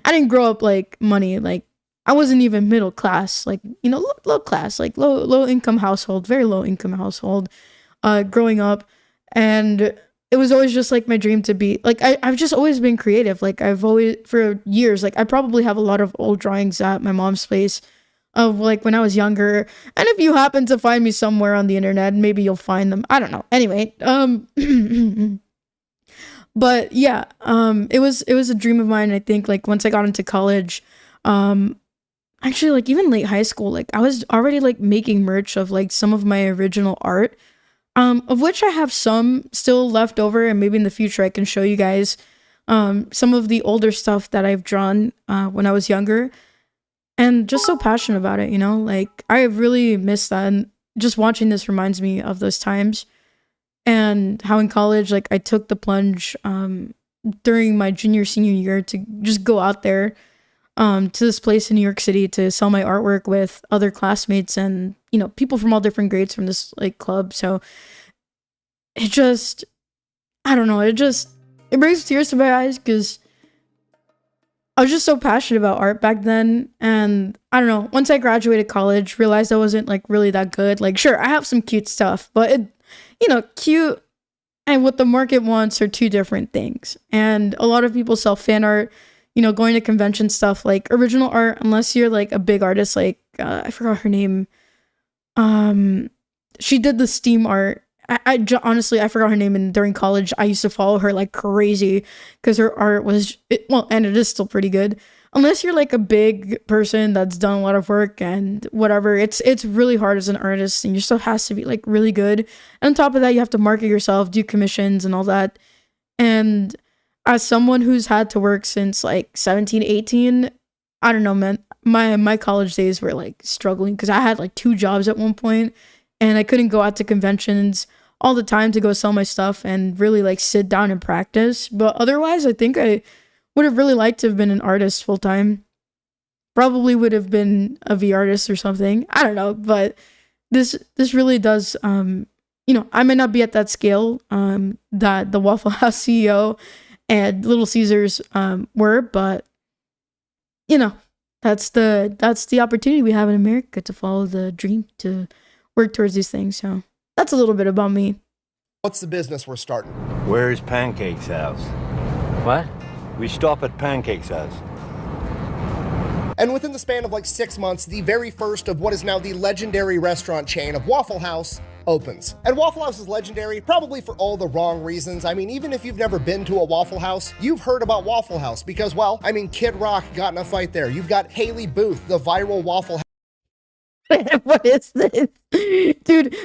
I didn't grow up like money, like I wasn't even middle class, like, low class, like low income household, very low income household, growing up. And it was always just like my dream to be like, I've just always been creative. Like I've always, for years, like I probably have a lot of old drawings at my mom's place of like when I was younger. And if you happen to find me somewhere on the internet, maybe you'll find them. I don't know. Anyway, but yeah, it was a dream of mine. I think like once I got into college, actually like even late high school, like I was already like making merch of like some of my original art, of which I have some still left over, and maybe in the future I can show you guys some of the older stuff that I've drawn when I was younger, and just so passionate about it, like I really miss that. And just watching this reminds me of those times. And how in college, like I took the plunge during my senior year to just go out there to this place in New York City to sell my artwork with other classmates and, people from all different grades from this like club. So it just, I don't know, it brings tears to my eyes because I was just so passionate about art back then. And I don't know, once I graduated college, realized I wasn't like really that good. Like, sure, I have some cute stuff, but cute and what the market wants are two different things. And a lot of people sell fan art, going to convention stuff, like original art, unless you're like a big artist, like, I forgot her name. She did the Steam art. Honestly, I forgot her name. And during college, I used to follow her like crazy because her art was, and it is still pretty good. Unless you're like a big person that's done a lot of work and whatever, it's really hard as an artist, and your stuff has to be like really good. And on top of that, you have to market yourself, do commissions and all that. And as someone who's had to work since like 17, 18, I don't know, man, my college days were like struggling because I had like 2 jobs at one point, and I couldn't go out to conventions all the time to go sell my stuff and really like sit down and practice. But otherwise, I think I would have really liked to have been an artist full time. probably would have been a V artist or something. I don't know, but this really does, you know, I might not be at that scale that the Waffle House CEO and Little Caesars were, but you know, that's the opportunity we have in America to follow the dream, to work towards these things. So that's a little bit about me. What's the business we're starting? Where's Pancake's house? What? We stop at Pancake's house. And within the span of like 6 months, the very first of what is now the legendary restaurant chain of Waffle House opens. And Waffle House is legendary, probably for all the wrong reasons. I mean, even if you've never been to a Waffle House, you've heard about Waffle House because, well, I mean, Kid Rock got in a fight there. You've got Haley Booth, the viral Waffle House. What is this? Dude,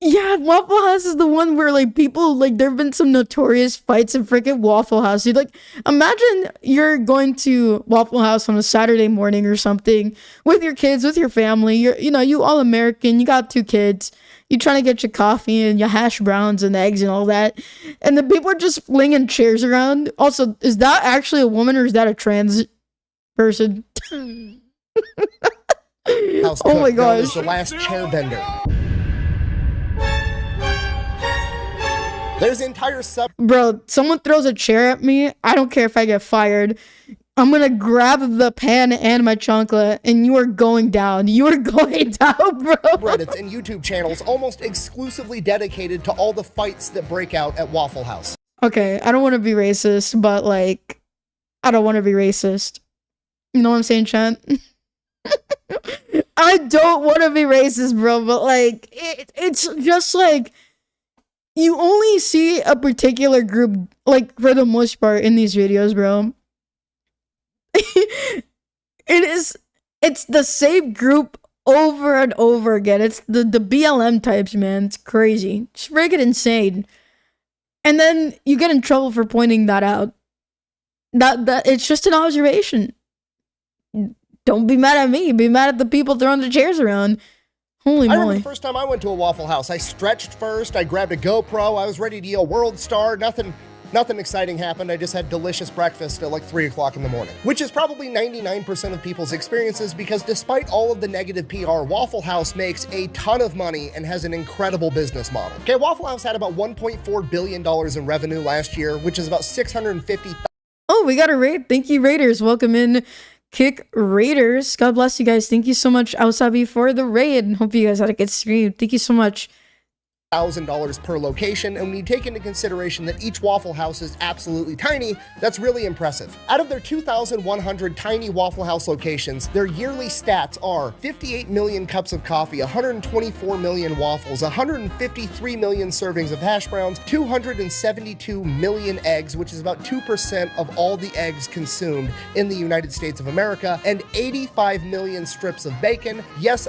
yeah, Waffle House is the one where, like, people, like, there have been some notorious fights in freaking Waffle House. Dude, like, imagine you're going to Waffle House on a Saturday morning or something with your kids, with your family. You know, you all American, you got 2 kids. You're trying to get your coffee and your hash browns and eggs and all that. And the people are just flinging chairs around. Also, is that actually a woman or is that a trans person? House Oh my known as gosh. the last chair bender. There's entire Bro, someone throws a chair at me. I don't care if I get fired. I'm gonna grab the pan and my chancla, and you are going down. You are going down, bro. Reddits and YouTube channels almost exclusively dedicated to all the fights that break out at Waffle House. Okay, I don't want to be racist, but like, I don't want to be racist. You know what I'm saying, Chant? I don't want to be racist, bro, but like, it's just like, you only see a particular group, like, for the most part in these videos, bro. It's the same group over and over again. It's the BLM types, man. It's crazy. It's freaking insane. And then you get in trouble for pointing that out. That it's just an observation. Don't be mad at me. Be mad at the people throwing the chairs around. Holy I remember moly. the first time I went to a Waffle House. I stretched first. I grabbed a GoPro. I was ready to yell World Star. Nothing exciting happened. I just had delicious breakfast at like 3 o'clock in the morning, which is probably 99% of people's experiences because despite all of the negative PR, Waffle House makes a ton of money and has an incredible business model. Okay, Waffle House had about $1.4 billion in revenue last year, which is about 650,000. Oh, we got a raid. Thank you, Raiders. Welcome in, Kick Raiders. God bless you guys. Thank you so much, Aosabi, for the raid. Hope you guys had a good stream. Thank you so much. $1,000 per location, and when you take into consideration that each Waffle House is absolutely tiny, that's really impressive. Out of their 2,100 tiny Waffle House locations, their yearly stats are 58 million cups of coffee, 124 million waffles, 153 million servings of hash browns, 272 million eggs, which is about 2% of all the eggs consumed in the United States of America, and 85 million strips of bacon. Yes,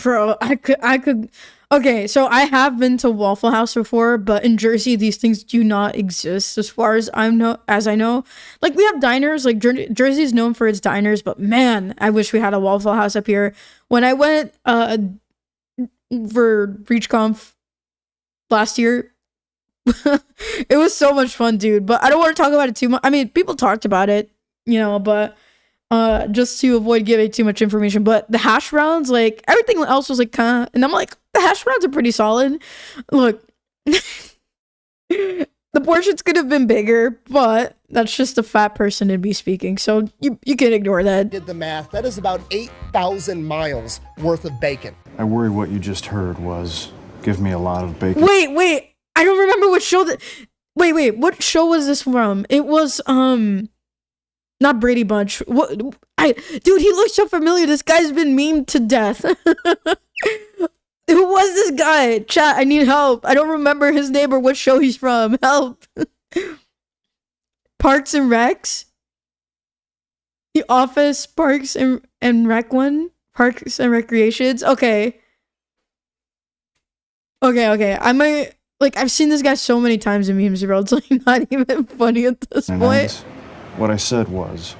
Bro, I could. Okay, so I have been to Waffle House before, but in Jersey, these things do not exist as far as I know. Like, we have diners, like Jersey is known for its diners, but man, I wish we had a Waffle House up here. When I went for ReachConf last year, it was so much fun, dude. But I don't want to talk about it too much. I mean, people talked about it, you know, but just to avoid giving too much information. But the hash browns, like, everything else was like kind of, and I'm like, the hash browns are pretty solid. Look, the portions could have been bigger, but that's just a fat person to be speaking, so you can ignore that. Did the math. That is about 8,000 miles worth of bacon. I worry what you just heard was, give me a lot of bacon. Wait, I don't remember what show that. Wait, what show was this from? It was not Brady Bunch. What? Dude, he looks so familiar. This guy's been memed to death. Who was this guy? Chat, I need help. I don't remember his name or what show he's from. Help. Parks and Recs? The Office, Parks and Rec one? Parks and Recreations? Okay. I might, like, I've seen this guy so many times in memes, bro. It's like not even funny at this point. What I said was,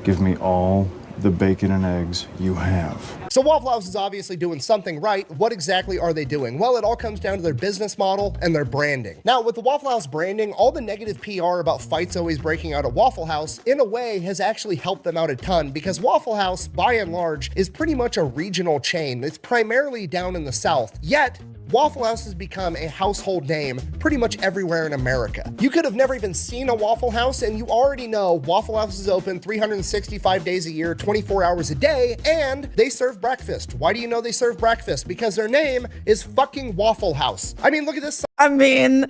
give me all the bacon and eggs you have. So Waffle House is obviously doing something right. What exactly are they doing? Well, it all comes down to their business model and their branding. Now, with the Waffle House branding, all the negative PR about fights always breaking out at Waffle House, in a way, has actually helped them out a ton, because Waffle House, by and large, is pretty much a regional chain. It's primarily down in the South. Yet, Waffle House has become a household name pretty much everywhere in America. You could have never even seen a Waffle House, and you already know Waffle House is open 365 days a year, 24 hours a day, and they serve breakfast. Why do you know they serve breakfast? Because their name is fucking Waffle House. I mean, look at this. I mean,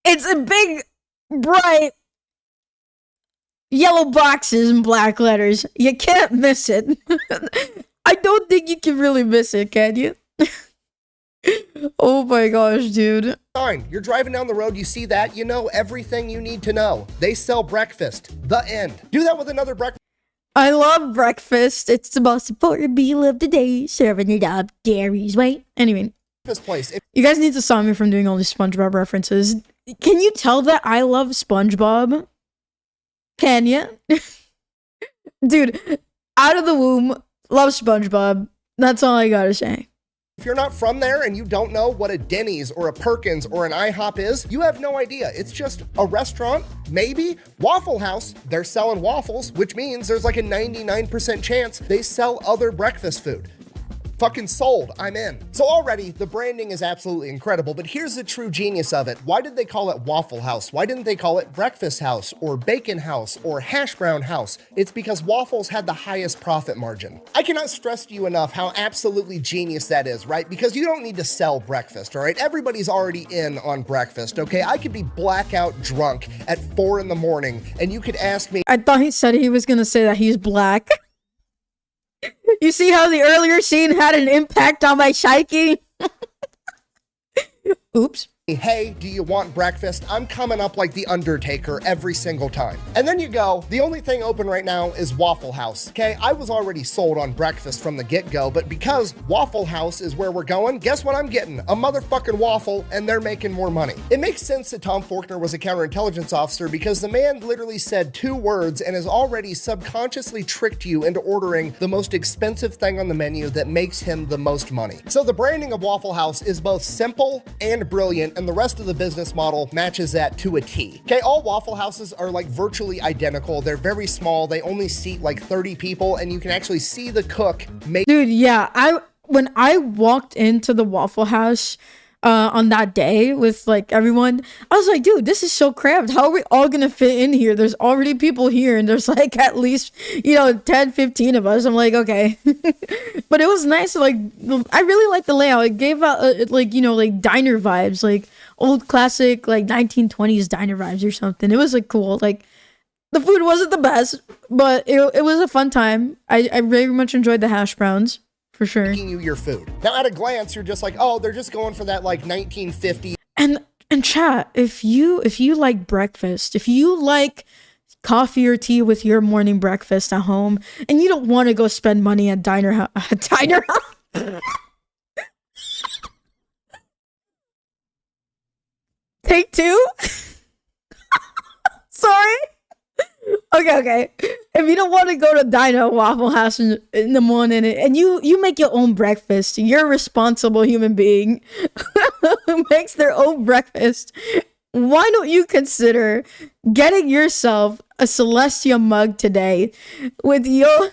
it's a big, bright, yellow boxes in black letters. You can't miss it. I don't think you can really miss it, can you? Oh my gosh, dude. Fine, you're driving down the road, you see that, you know everything you need to know. They sell breakfast. The end. Do that with another breakfast. I love breakfast. It's the most important meal of the day. Serving it up Gary's way. Anyway, Place. You guys need to stop me from doing all these SpongeBob references. Can you tell that I love SpongeBob? Can you? Dude, out of the womb, love SpongeBob. That's all I gotta say. If you're not from there and you don't know what a Denny's or a Perkins or an IHOP is, you have no idea. It's just a restaurant, maybe. Waffle House, they're selling waffles, which means there's like a 99% chance they sell other breakfast food. Fucking sold, I'm in. So already, the branding is absolutely incredible, but here's the true genius of it. Why did they call it Waffle House? Why didn't they call it Breakfast House or Bacon House or Hash Brown House? It's because waffles had the highest profit margin. I cannot stress to you enough how absolutely genius that is, right? Because you don't need to sell breakfast, all right? Everybody's already in on breakfast, okay? I could be blackout drunk at 4 in the morning, and you could ask me. I thought he said he was gonna say that he's black. You see how the earlier scene had an impact on my psyche? Oops. Hey, do you want breakfast? I'm coming up like the Undertaker every single time. And then you go, the only thing open right now is Waffle House, okay? I was already sold on breakfast from the get-go, but because Waffle House is where we're going, guess what I'm getting? A motherfucking waffle, and they're making more money. It makes sense that Tom Faulkner was a counterintelligence officer because the man literally said 2 words and has already subconsciously tricked you into ordering the most expensive thing on the menu that makes him the most money. So the branding of Waffle House is both simple and brilliant, and the rest of the business model matches that to a T. Okay, all Waffle Houses are like virtually identical. They're very small. They only seat like 30 people, and you can actually see the cook make. Dude, yeah, when I walked into the Waffle House on that day with like everyone, I was like, dude, this is so cramped. How are we all gonna fit in here? There's already people here, and there's like at least, 10, 15 of us. I'm like, okay. But it was nice. Like, I really liked the layout. It gave out like diner vibes, like old classic like 1920s diner vibes or something. It was like cool. Like, the food wasn't the best, but it was a fun time. I very much enjoyed the hash browns. For sure. Making you your food. Now, at a glance, you're just like, oh, they're just going for that like 1950. And chat, if you like breakfast, if you like coffee or tea with your morning breakfast at home, and you don't want to go spend money at diner. Take 2. Sorry. Okay. If you don't want to go to Dino Waffle House in the morning and you make your own breakfast, you're a responsible human being who makes their own breakfast. Why don't you consider getting yourself a Celestium mug today with your...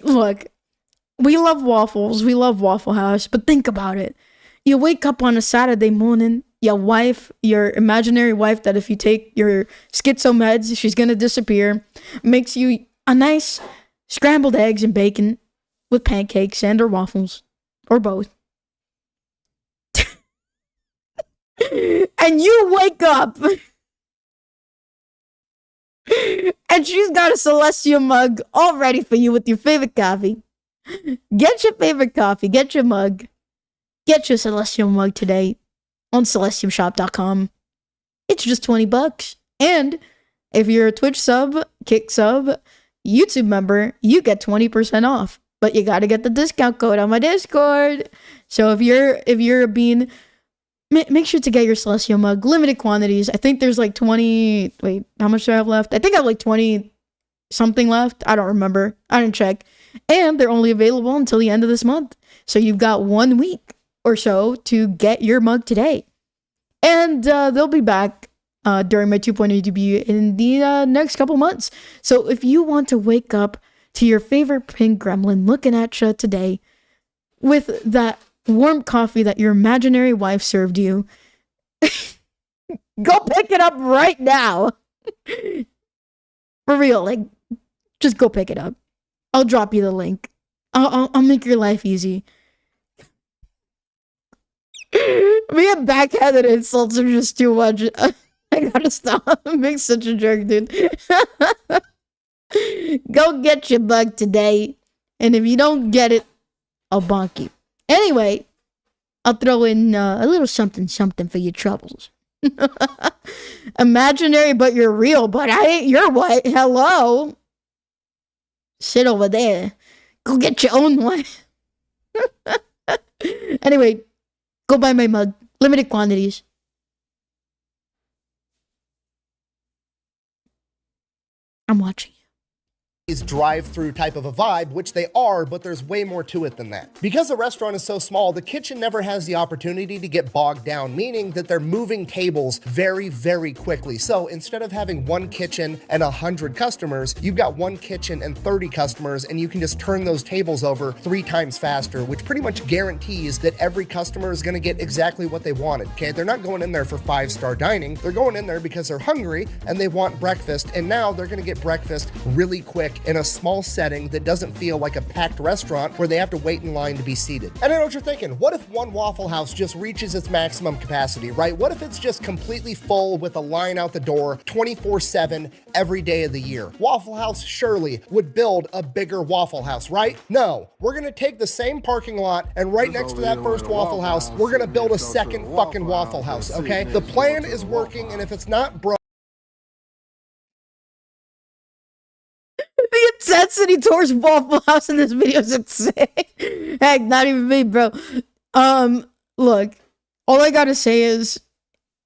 Look, we love waffles. We love Waffle House, but think about it. You wake up on a Saturday morning, your wife, your imaginary wife that if you take your schizo meds, she's gonna disappear, makes you a nice scrambled eggs and bacon with pancakes and or waffles, or both. And you wake up and she's got a Celestium mug all ready for you with your favorite coffee. Get your favorite coffee, get your mug, get your Celestium mug today on celestiumshop.com. It's just $20. And if you're a Twitch sub, Kick sub, YouTube member, you get 20% off. But you gotta get the discount code on my Discord. So if you're being make sure to get your Celestium mug. Limited quantities. I think there's like 20. Wait, how much do I have left? I think I have like 20 something left. I don't remember. I didn't check. And they're only available until the end of this month. So you've got 1 week or so to get your mug today. And they'll be back during my 2.0 debut in the next couple months. So if you want to wake up to your favorite pink gremlin looking at you today with that warm coffee that your imaginary wife served you, go pick it up right now. For real, like, just go pick it up. I'll drop you the link. I'll make your life easy. Me and backhanded insults are just too much. I gotta stop. I'm being such a jerk, dude. Go get your bug today. And if you don't get it, I'll bonk you. Anyway, I'll throw in a little something for your troubles. Imaginary, but you're real, but I ain't your what? Hello? Sit over there. Go get your own one. Anyway, go buy my mug. Limited quantities. I'm watching. Drive-through type of a vibe, which they are, but there's way more to it than that. Because the restaurant is so small, the kitchen never has the opportunity to get bogged down, meaning that they're moving tables very, very quickly. So instead of having one kitchen and 100 customers, you've got one kitchen and 30 customers, and you can just turn those tables over 3 times faster, which pretty much guarantees that every customer is gonna get exactly what they wanted, okay? They're not going in there for 5-star dining. They're going in there because they're hungry and they want breakfast, and now they're gonna get breakfast really quick in a small setting that doesn't feel like a packed restaurant where they have to wait in line to be seated. And I know what you're thinking. What if one Waffle House just reaches its maximum capacity, right? What if it's just completely full with a line out the door 24/7 every day of the year? Waffle House surely would build a bigger Waffle House, right? No, we're gonna take the same parking lot and right next to that first Waffle House, we're gonna build a second fucking Waffle House, okay? The plan is working, and if it's not broke, the intensity towards Waffle House in this video is insane. Heck, not even me, bro. Look, all I gotta say is,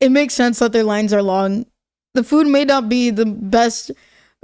it makes sense that their lines are long. The food may not be the best,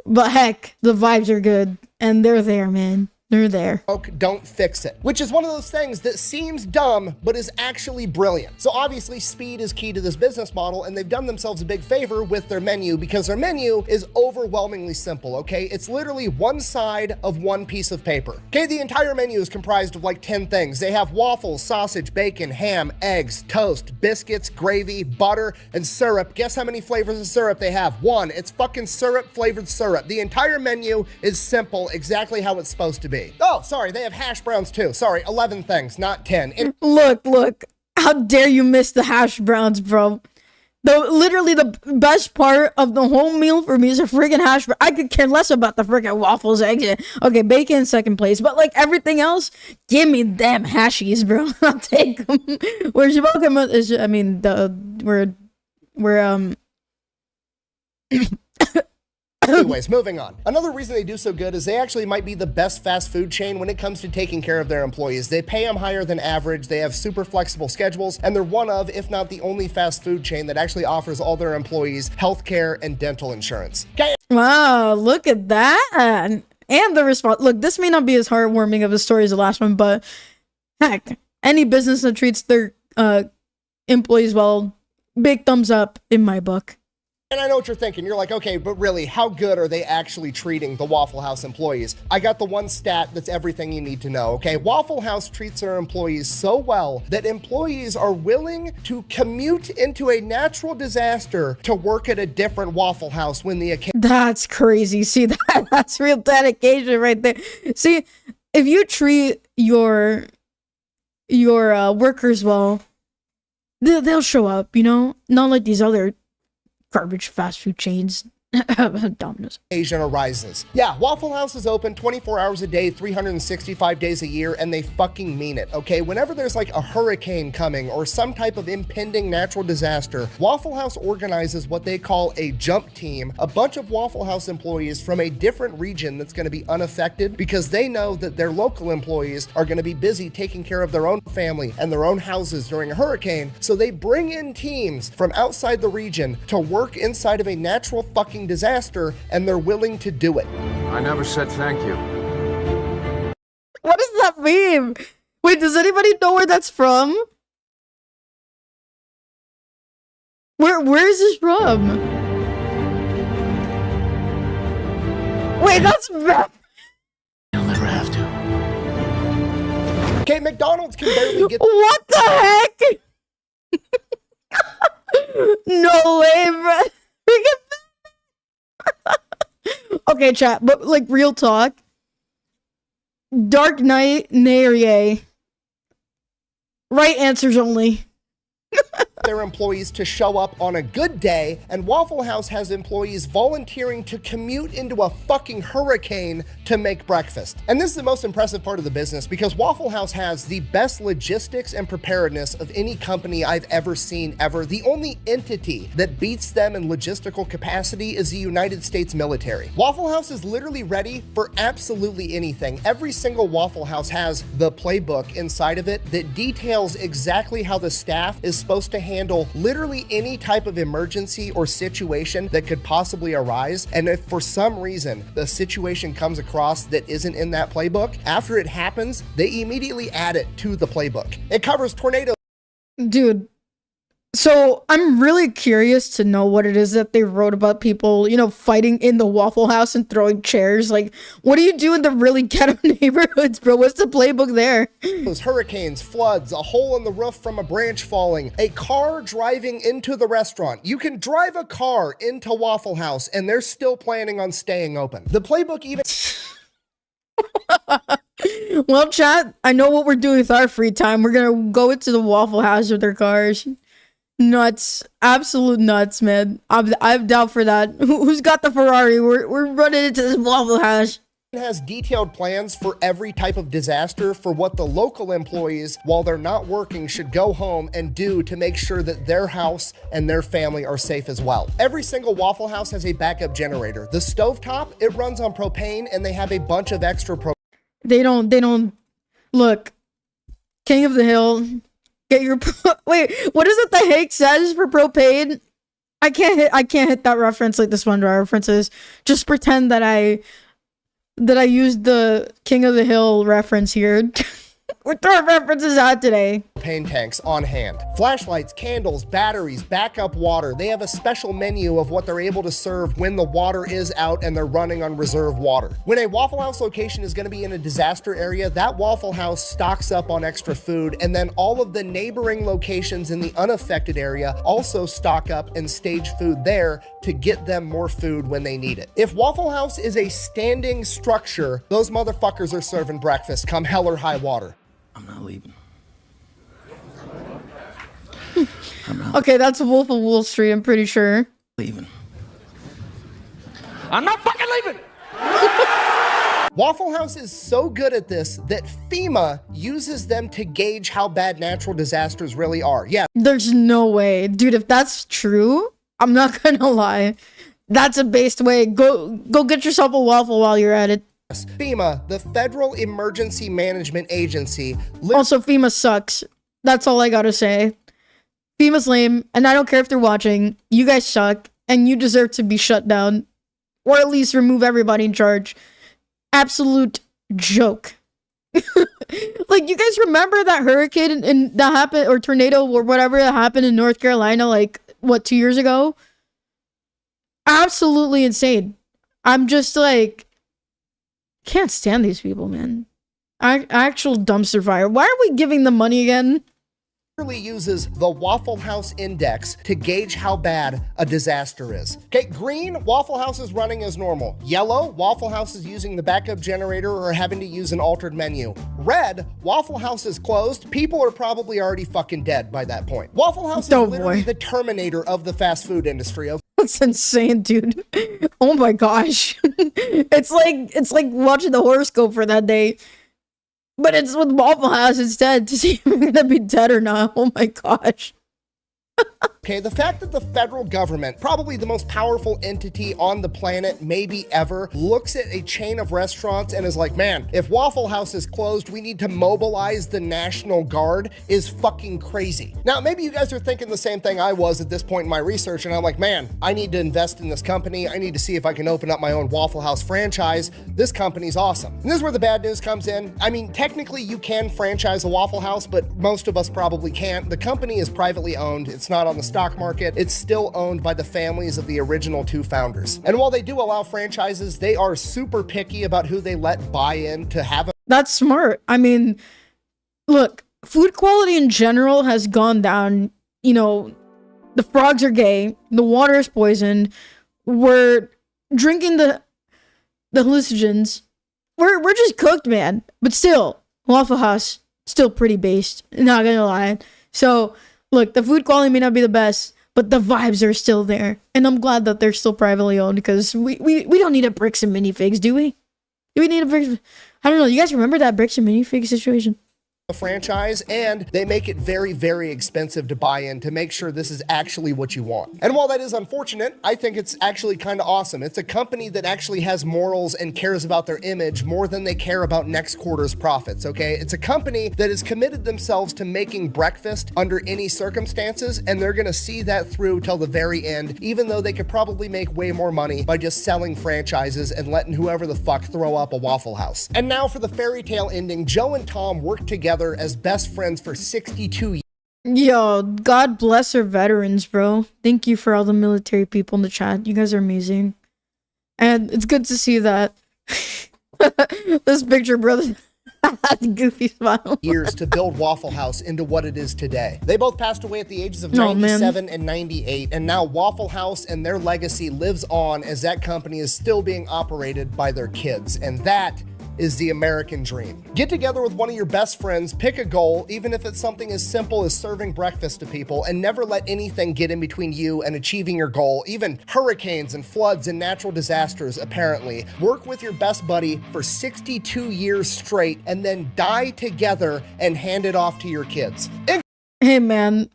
but heck, the vibes are good, and they're there, man. They're there. Don't fix it. Which is one of those things that seems dumb, but is actually brilliant. So obviously speed is key to this business model, and they've done themselves a big favor with their menu because their menu is overwhelmingly simple, okay? It's literally one side of one piece of paper. Okay, the entire menu is comprised of like 10 things. They have waffles, sausage, bacon, ham, eggs, toast, biscuits, gravy, butter, and syrup. Guess how many flavors of syrup they have? 1. It's fucking syrup flavored syrup. The entire menu is simple, exactly how it's supposed to be. Oh, sorry, they have hash browns too. Sorry, 11 things, not 10. Look. How dare you miss the hash browns, bro? Literally the best part of the whole meal for me is a friggin' hash brown. I could care less about the friggin' waffles, eggs. Okay, bacon in second place, but like everything else, give me them hashies, bro. I'll take them. Where's your welcome? I mean, we're Anyways, moving on. Another reason they do so good is they actually might be the best fast food chain when it comes to taking care of their employees. They pay them higher than average, they have super flexible schedules, and they're one of, if not the only fast food chain that actually offers all their employees healthcare and dental insurance. Okay. Wow, look at that. And the response. Look, this may not be as heartwarming of a story as the last one, but heck, any business that treats their employees well, big thumbs up in my book. And I know what you're thinking. You're like, okay, but really, how good are they actually treating the Waffle House employees? I got the one stat that's everything you need to know, okay? Waffle House treats their employees so well that employees are willing to commute into a natural disaster to work at a different Waffle House when the occasion. That's crazy. See, that's real dedication right there. See, if you treat your workers well, they'll show up, you know? Not like these other garbage fast food chains. Domino's. Occasion arises. Yeah, Waffle House is open 24 hours a day, 365 days a year, and they fucking mean it, okay? Whenever there's like a hurricane coming or some type of impending natural disaster, Waffle House organizes what they call a jump team, a bunch of Waffle House employees from a different region that's gonna be unaffected because they know that their local employees are gonna be busy taking care of their own family and their own houses during a hurricane, so they bring in teams from outside the region to work inside of a natural fucking disaster, and they're willing to do it. I never said thank you. What does that mean? Wait, does anybody know where that's from? Where is this from? Wait, that's You'll never have to. Okay, McDonald's can barely get. What the heck? No way, bro. Okay, chat, but like real talk. Dark Knight, nay. Right answers only. Their employees to show up on a good day, and Waffle House has employees volunteering to commute into a fucking hurricane to make breakfast. And this is the most impressive part of the business because Waffle House has the best logistics and preparedness of any company I've ever seen ever. The only entity that beats them in logistical capacity is the United States military. Waffle House is literally ready for absolutely anything. Every single Waffle House has the playbook inside of it that details exactly how the staff is supposed to handle literally any type of emergency or situation that could possibly arise. And if for some reason the situation comes across that isn't in that playbook, after it happens, they immediately add it to the playbook. It covers tornadoes. Dude, so I'm really curious to know what it is that they wrote about people, you know, fighting in the Waffle House and throwing chairs. Like, what do you do in the really ghetto neighborhoods, bro? What's the playbook there? Those hurricanes, floods, a hole in the roof from a branch falling, a car driving into the restaurant. You can drive a car into Waffle House and they're still planning on staying open. The playbook even... Well, chat, I know what we're doing with our free time. We're gonna go into the Waffle House with their cars. Nuts. Absolute nuts, man. I'm down for that. Who's got the Ferrari? We're running into this Waffle House. It has detailed plans for every type of disaster for what the local employees, while they're not working, should go home and do to make sure that their house and their family are safe as well. Every single Waffle House has a backup generator. The stovetop, it runs on propane, and they have a bunch of extra propane. They don't look. King of the Hill. Get your wait. What is it the Hake says for propane? I can't hit that reference like this one references. Just pretend that I used the King of the Hill reference here. We're throwing references out today. Propane tanks on hand. Flashlights, candles, batteries, backup water. They have a special menu of what they're able to serve when the water is out and they're running on reserve water. When a Waffle House location is going to be in a disaster area, that Waffle House stocks up on extra food, and then all of the neighboring locations in the unaffected area also stock up and stage food there to get them more food when they need it. If Waffle House is a standing structure, those motherfuckers are serving breakfast come hell or high water. I'm not leaving. Okay, that's Wolf of Wall Street, I'm pretty sure. Leaving. I'm not fucking leaving! Waffle House is so good at this that FEMA uses them to gauge how bad natural disasters really are. Yeah. There's no way. Dude, if that's true, I'm not gonna lie. That's a based way. Go get yourself a waffle while you're at it. FEMA, the Federal Emergency Management Agency. Also, FEMA sucks. That's all I gotta say. FEMA's lame, and I don't care if they're watching. You guys suck, and you deserve to be shut down. Or at least remove everybody in charge. Absolute joke. Like, you guys remember that hurricane and that happened, or tornado, or whatever that happened in North Carolina, like, what, 2 years ago? Absolutely insane. I'm just like... Can't stand these people, man. Actual dumpster fire. Why are we giving them money again? Uses the Waffle House Index to gauge how bad a disaster is. Okay, green, Waffle House is running as normal. Yellow, Waffle House is using the backup generator or having to use an altered menu. Red, Waffle House is closed. People are probably already fucking dead by that point. Waffle House is literally the Terminator of the fast food industry. That's insane, dude. Oh my gosh. It's like watching the horoscope for that day. But it's with Waffle House instead to see if you're gonna be dead or not. Oh my gosh. Okay, the fact that the federal government, probably the most powerful entity on the planet, maybe ever, looks at a chain of restaurants and is like, man, if Waffle House is closed, we need to mobilize the National Guard is fucking crazy. Now, maybe you guys are thinking the same thing I was at this point in my research, and I'm like, man, I need to invest in this company. I need to see if I can open up my own Waffle House franchise. This company's awesome. And this is where the bad news comes in. I mean, technically you can franchise a Waffle House, but most of us probably can't. The company is privately owned. It's not on the stock market. It's still owned by the families of the original two founders. And while they do allow franchises, they are super picky about who they let buy in to have a— That's smart. I mean, look, food quality in general has gone down. You know, the frogs are gay, the water is poisoned, we're drinking the hallucinogens. We're just cooked, man. But still, Waffle House, still pretty based, not gonna lie. So look, the food quality may not be the best, but the vibes are still there. And I'm glad that they're still privately owned because we don't need a bricks and minifigs, do we? Do we need a bricks? I don't know. You guys remember that bricks and minifig situation? franchise, and they make it very, very expensive to buy in to make sure this is actually what you want. And while that is unfortunate, I think it's actually kind of awesome. It's a company that actually has morals and cares about their image more than they care about next quarter's profits, okay? It's a company that has committed themselves to making breakfast under any circumstances, and they're gonna see that through till the very end, even though they could probably make way more money by just selling franchises and letting whoever the fuck throw up a Waffle House. And now for the fairy tale ending, Joe and Tom worked together as best friends for 62 years. Yo, God bless our veterans, bro. Thank you for all the military people in the chat. You guys are amazing. And it's good to see that. This picture, brother. Goofy smile. Years to build Waffle House into what it is today. They both passed away at the ages of 97 and 98, and now Waffle House and their legacy lives on as that company is still being operated by their kids, and that is the American dream. Get together with one of your best friends, pick a goal, even if it's something as simple as serving breakfast to people, and never let anything get in between you and achieving your goal, even hurricanes and floods and natural disasters, apparently. Work with your best buddy for 62 years straight, and then die together and hand it off to your kids. Hey, man.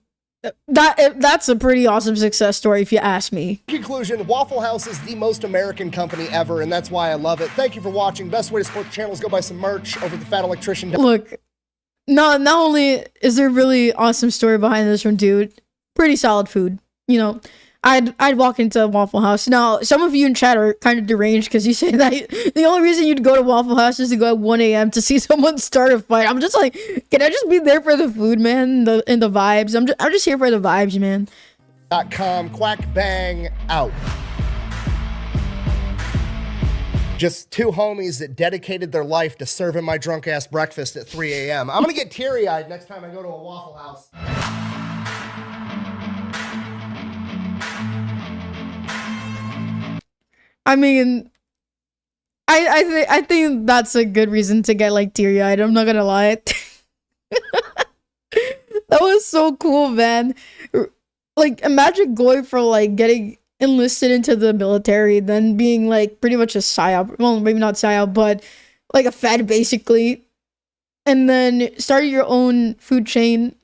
That's a pretty awesome success story if you ask me. In conclusion, Waffle House is the most American company ever, and that's why I love it. Thank you for watching. Best way to support the channel is go buy some merch over at the Fat Electrician. Look, not only is there a really awesome story behind this one, dude, pretty solid food. You know, I'd walk into a Waffle House. Now, some of you in chat are kind of deranged because you say that the only reason you'd go to Waffle House is to go at 1 a.m. to see someone start a fight. I'm just like, can I just be there for the food, man, and the vibes? I'm just here for the vibes, man. .com, quack bang out. Just two homies that dedicated their life to serving my drunk ass breakfast at 3 a.m. I'm gonna get teary-eyed next time I go to a Waffle House. I mean, I think that's a good reason to get like teary-eyed. I'm not gonna lie. That was so cool, man. Like, imagine going for like getting enlisted into the military, then being like pretty much a psyop. Well, maybe not psyop, but like a fed basically, and then starting your own food chain,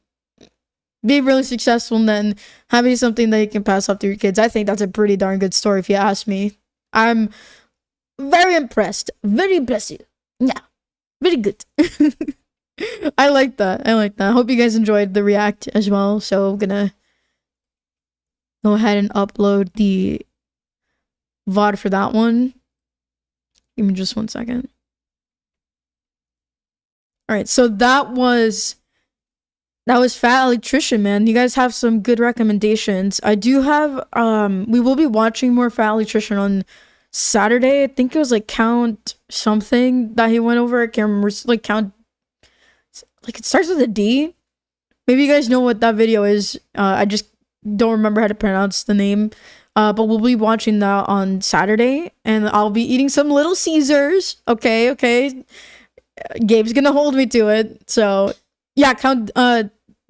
be really successful, and then having something that you can pass off to your kids. I think that's a pretty darn good story if you ask me. I'm very impressed. Very impressive. Yeah. Very good. I like that. I like that. I hope you guys enjoyed the react as well. So I'm gonna go ahead and upload the VOD for that one. Give me just 1 second. Alright, so that was Fat Electrician, man. You guys have some good recommendations. I do have, we will be watching more Fat Electrician on Saturday. I think it was like Count something that he went over. I can't remember, like Count, like it starts with a D. Maybe you guys know what that video is. I just don't remember how to pronounce the name. But we'll be watching that on Saturday, and I'll be eating some Little Caesars. Okay. Gabe's gonna hold me to it. So yeah, Count,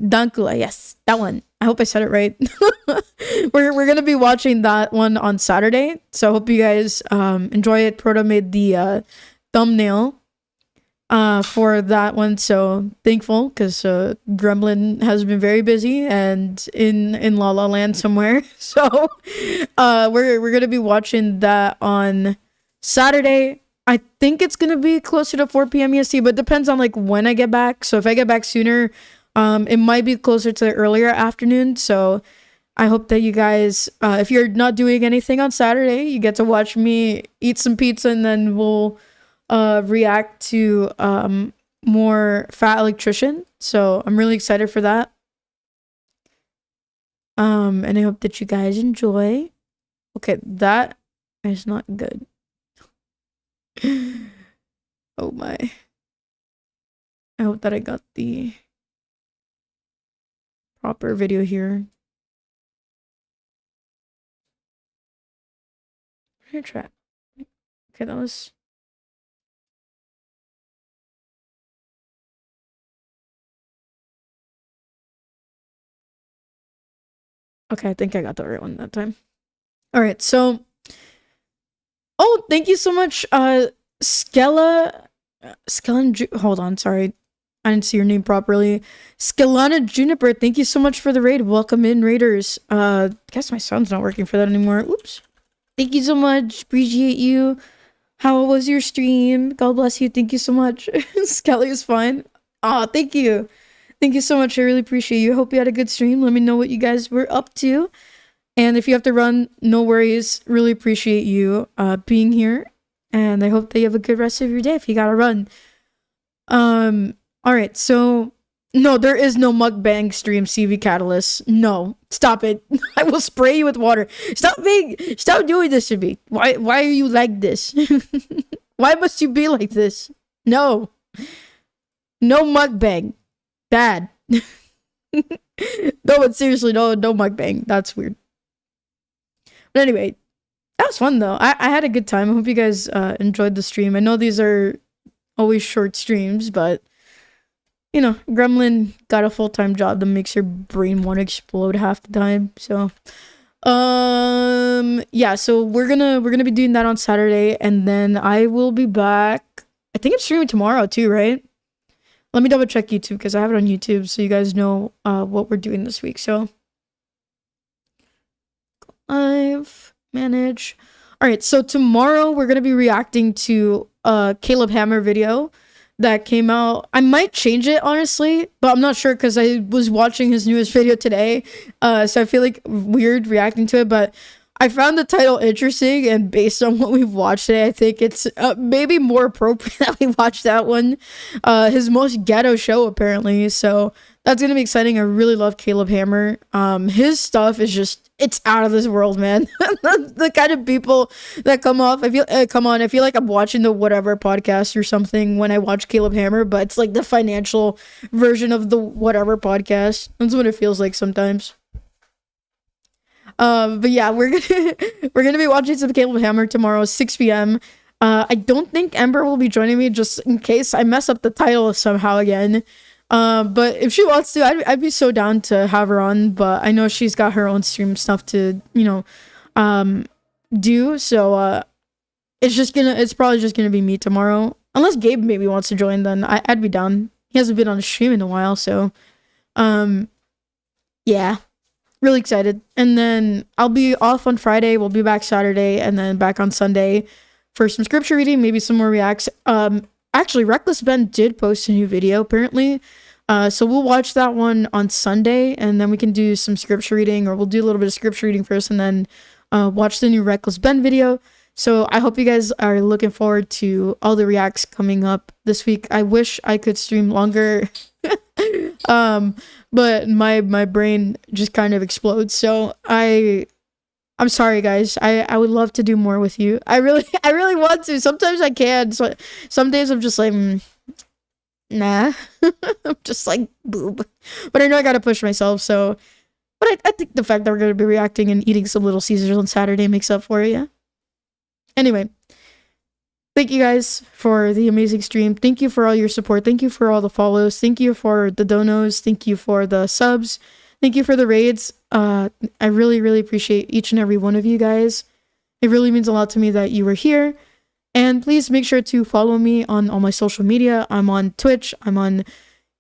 Dankula, yes, that one. I hope I said it right. We're gonna be watching that one on Saturday, so I hope you guys enjoy it. Proto made the thumbnail for that one, so thankful because Gremlin has been very busy and in La La Land somewhere. So we're gonna be watching that on Saturday. I think it's gonna be closer to 4 p.m. EST, but it depends on like when I get back. So if I get back sooner, it might be closer to the earlier afternoon. So I hope that you guys, if you're not doing anything on Saturday, you get to watch me eat some pizza, and then we'll react to more Fat Electrician. So I'm really excited for that. And I hope that you guys enjoy. Okay, that is not good. Oh my. I hope that I got the proper video here. Here, trap. Okay, that was. Okay, I think I got the right one that time. All right, so. Oh, thank you so much, hold on, sorry. I didn't see your name properly. Skelana Juniper, thank you so much for the raid. Welcome in, raiders. Guess my sound's not working for that anymore. Oops. Thank you so much. Appreciate you. How was your stream? God bless you. Thank you so much. Skelly is fine. Aw, thank you. Thank you so much. I really appreciate you. Hope you had a good stream. Let me know what you guys were up to. And if you have to run, no worries. Really appreciate you being here. And I hope that you have a good rest of your day if you gotta run. Alright, so no, there is no mukbang stream, CV Catalyst. No. Stop it. I will spray you with water. Stop doing this to me. Why are you like this? Why must you be like this? No. No mukbang. Bad. No, but seriously, no mukbang. That's weird. But anyway, that was fun though. I had a good time. I hope you guys enjoyed the stream. I know these are always short streams, but you know, Gremlin got a full-time job that makes your brain want to explode half the time. So yeah, so we're gonna be doing that on Saturday, and then I will be back. I think I'm streaming tomorrow too, right? Let me double check YouTube because I have it on YouTube so you guys know what we're doing this week. So live, manage. All right, so tomorrow we're gonna be reacting to a Caleb Hammer video that came out. I might change it honestly, but I'm not sure because I was watching his newest video today, so I feel like weird reacting to it. But I found the title interesting, and based on what we've watched today, I think it's maybe more appropriate that we watch that one. His most ghetto show apparently, so that's gonna be exciting. I really love Caleb Hammer. His stuff is just, it's out of this world, man. The kind of people that come on. I feel like I'm watching the whatever podcast or something when I watch Caleb Hammer, but it's like the financial version of the whatever podcast. That's what it feels like sometimes. But yeah, we're gonna be watching some Caleb Hammer tomorrow, 6 p.m. I don't think Ember will be joining me just in case I mess up the title somehow again. But if she wants to, I'd be so down to have her on, but I know she's got her own stream stuff to, you know, do, so, it's probably just gonna be me tomorrow. Unless Gabe maybe wants to join, then I'd be down. He hasn't been on a stream in a while, so, yeah. Really excited. And then I'll be off on Friday, we'll be back Saturday, and then back on Sunday for some scripture reading, maybe some more reacts. Actually, Reckless Ben did post a new video, apparently. So we'll watch that one on Sunday, and then we can do some scripture reading, or we'll do a little bit of scripture reading first, and then watch the new Reckless Ben video. So I hope you guys are looking forward to all the reacts coming up this week. I wish I could stream longer, but my brain just kind of explodes. So I'm sorry, guys. I would love to do more with you. I really want to. Sometimes I can. So some days I'm just like, nah. I'm just like, boob. But I know I gotta push myself. So, but I think the fact that we're gonna be reacting and eating some Little Caesars on Saturday makes up for it. Yeah. Anyway, thank you guys for the amazing stream. Thank you for all your support. Thank you for all the follows. Thank you for the donos. Thank you for the subs. Thank you for the raids. I really, really appreciate each and every one of you guys. It really means a lot to me that you were here. And please make sure to follow me on all my social media. I'm on Twitch. I'm on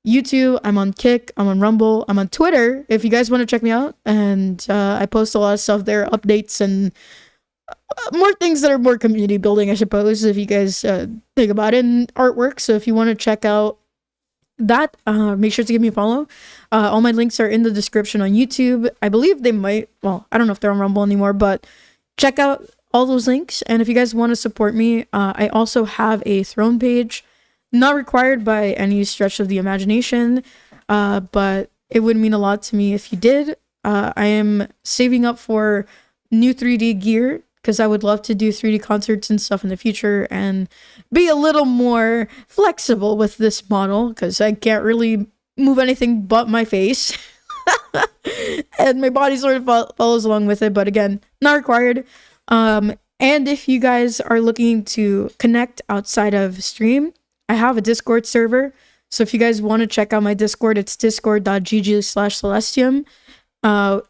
YouTube. I'm on Kick. I'm on Rumble. I'm on Twitter if you guys want to check me out. And I post a lot of stuff there, updates and more things that are more community building, I suppose, if you guys think about it, and artwork. So if you want to check out that, make sure to give me a follow. All my links are in the description on YouTube. I believe they might, well, I don't know if they're on Rumble anymore, but check out all those links. And if you guys want to support me, I also have a Throne page, not required by any stretch of the imagination, but it would mean a lot to me if you did. I am saving up for new 3D gear, because I would love to do 3D concerts and stuff in the future and be a little more flexible with this model, because I can't really move anything but my face. And my body sort of follows along with it, but again, not required. And if you guys are looking to connect outside of stream, I have a Discord server. So if you guys want to check out my Discord, it's discord.gg/Celestium.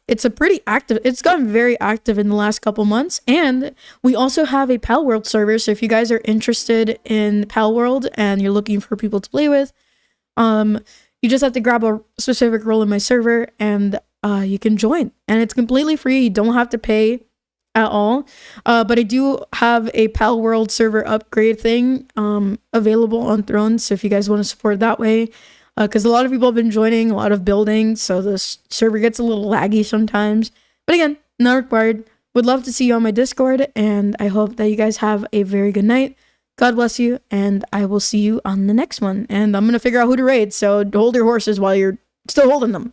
It's a pretty active, it's gotten very active in the last couple months. And we also have a Pal World server. So if you guys are interested in Pal World and you're looking for people to play with, you just have to grab a specific role in my server and you can join. And it's completely free. You don't have to pay at all. But I do have a Pal World server upgrade thing available on Throne. So if you guys want to support that way, because a lot of people have been joining, a lot of building, so the server gets a little laggy sometimes. But again, not required. Would love to see you on my Discord, and I hope that you guys have a very good night. God bless you, and I will see you on the next one. And I'm going to figure out who to raid, so hold your horses while you're still holding them.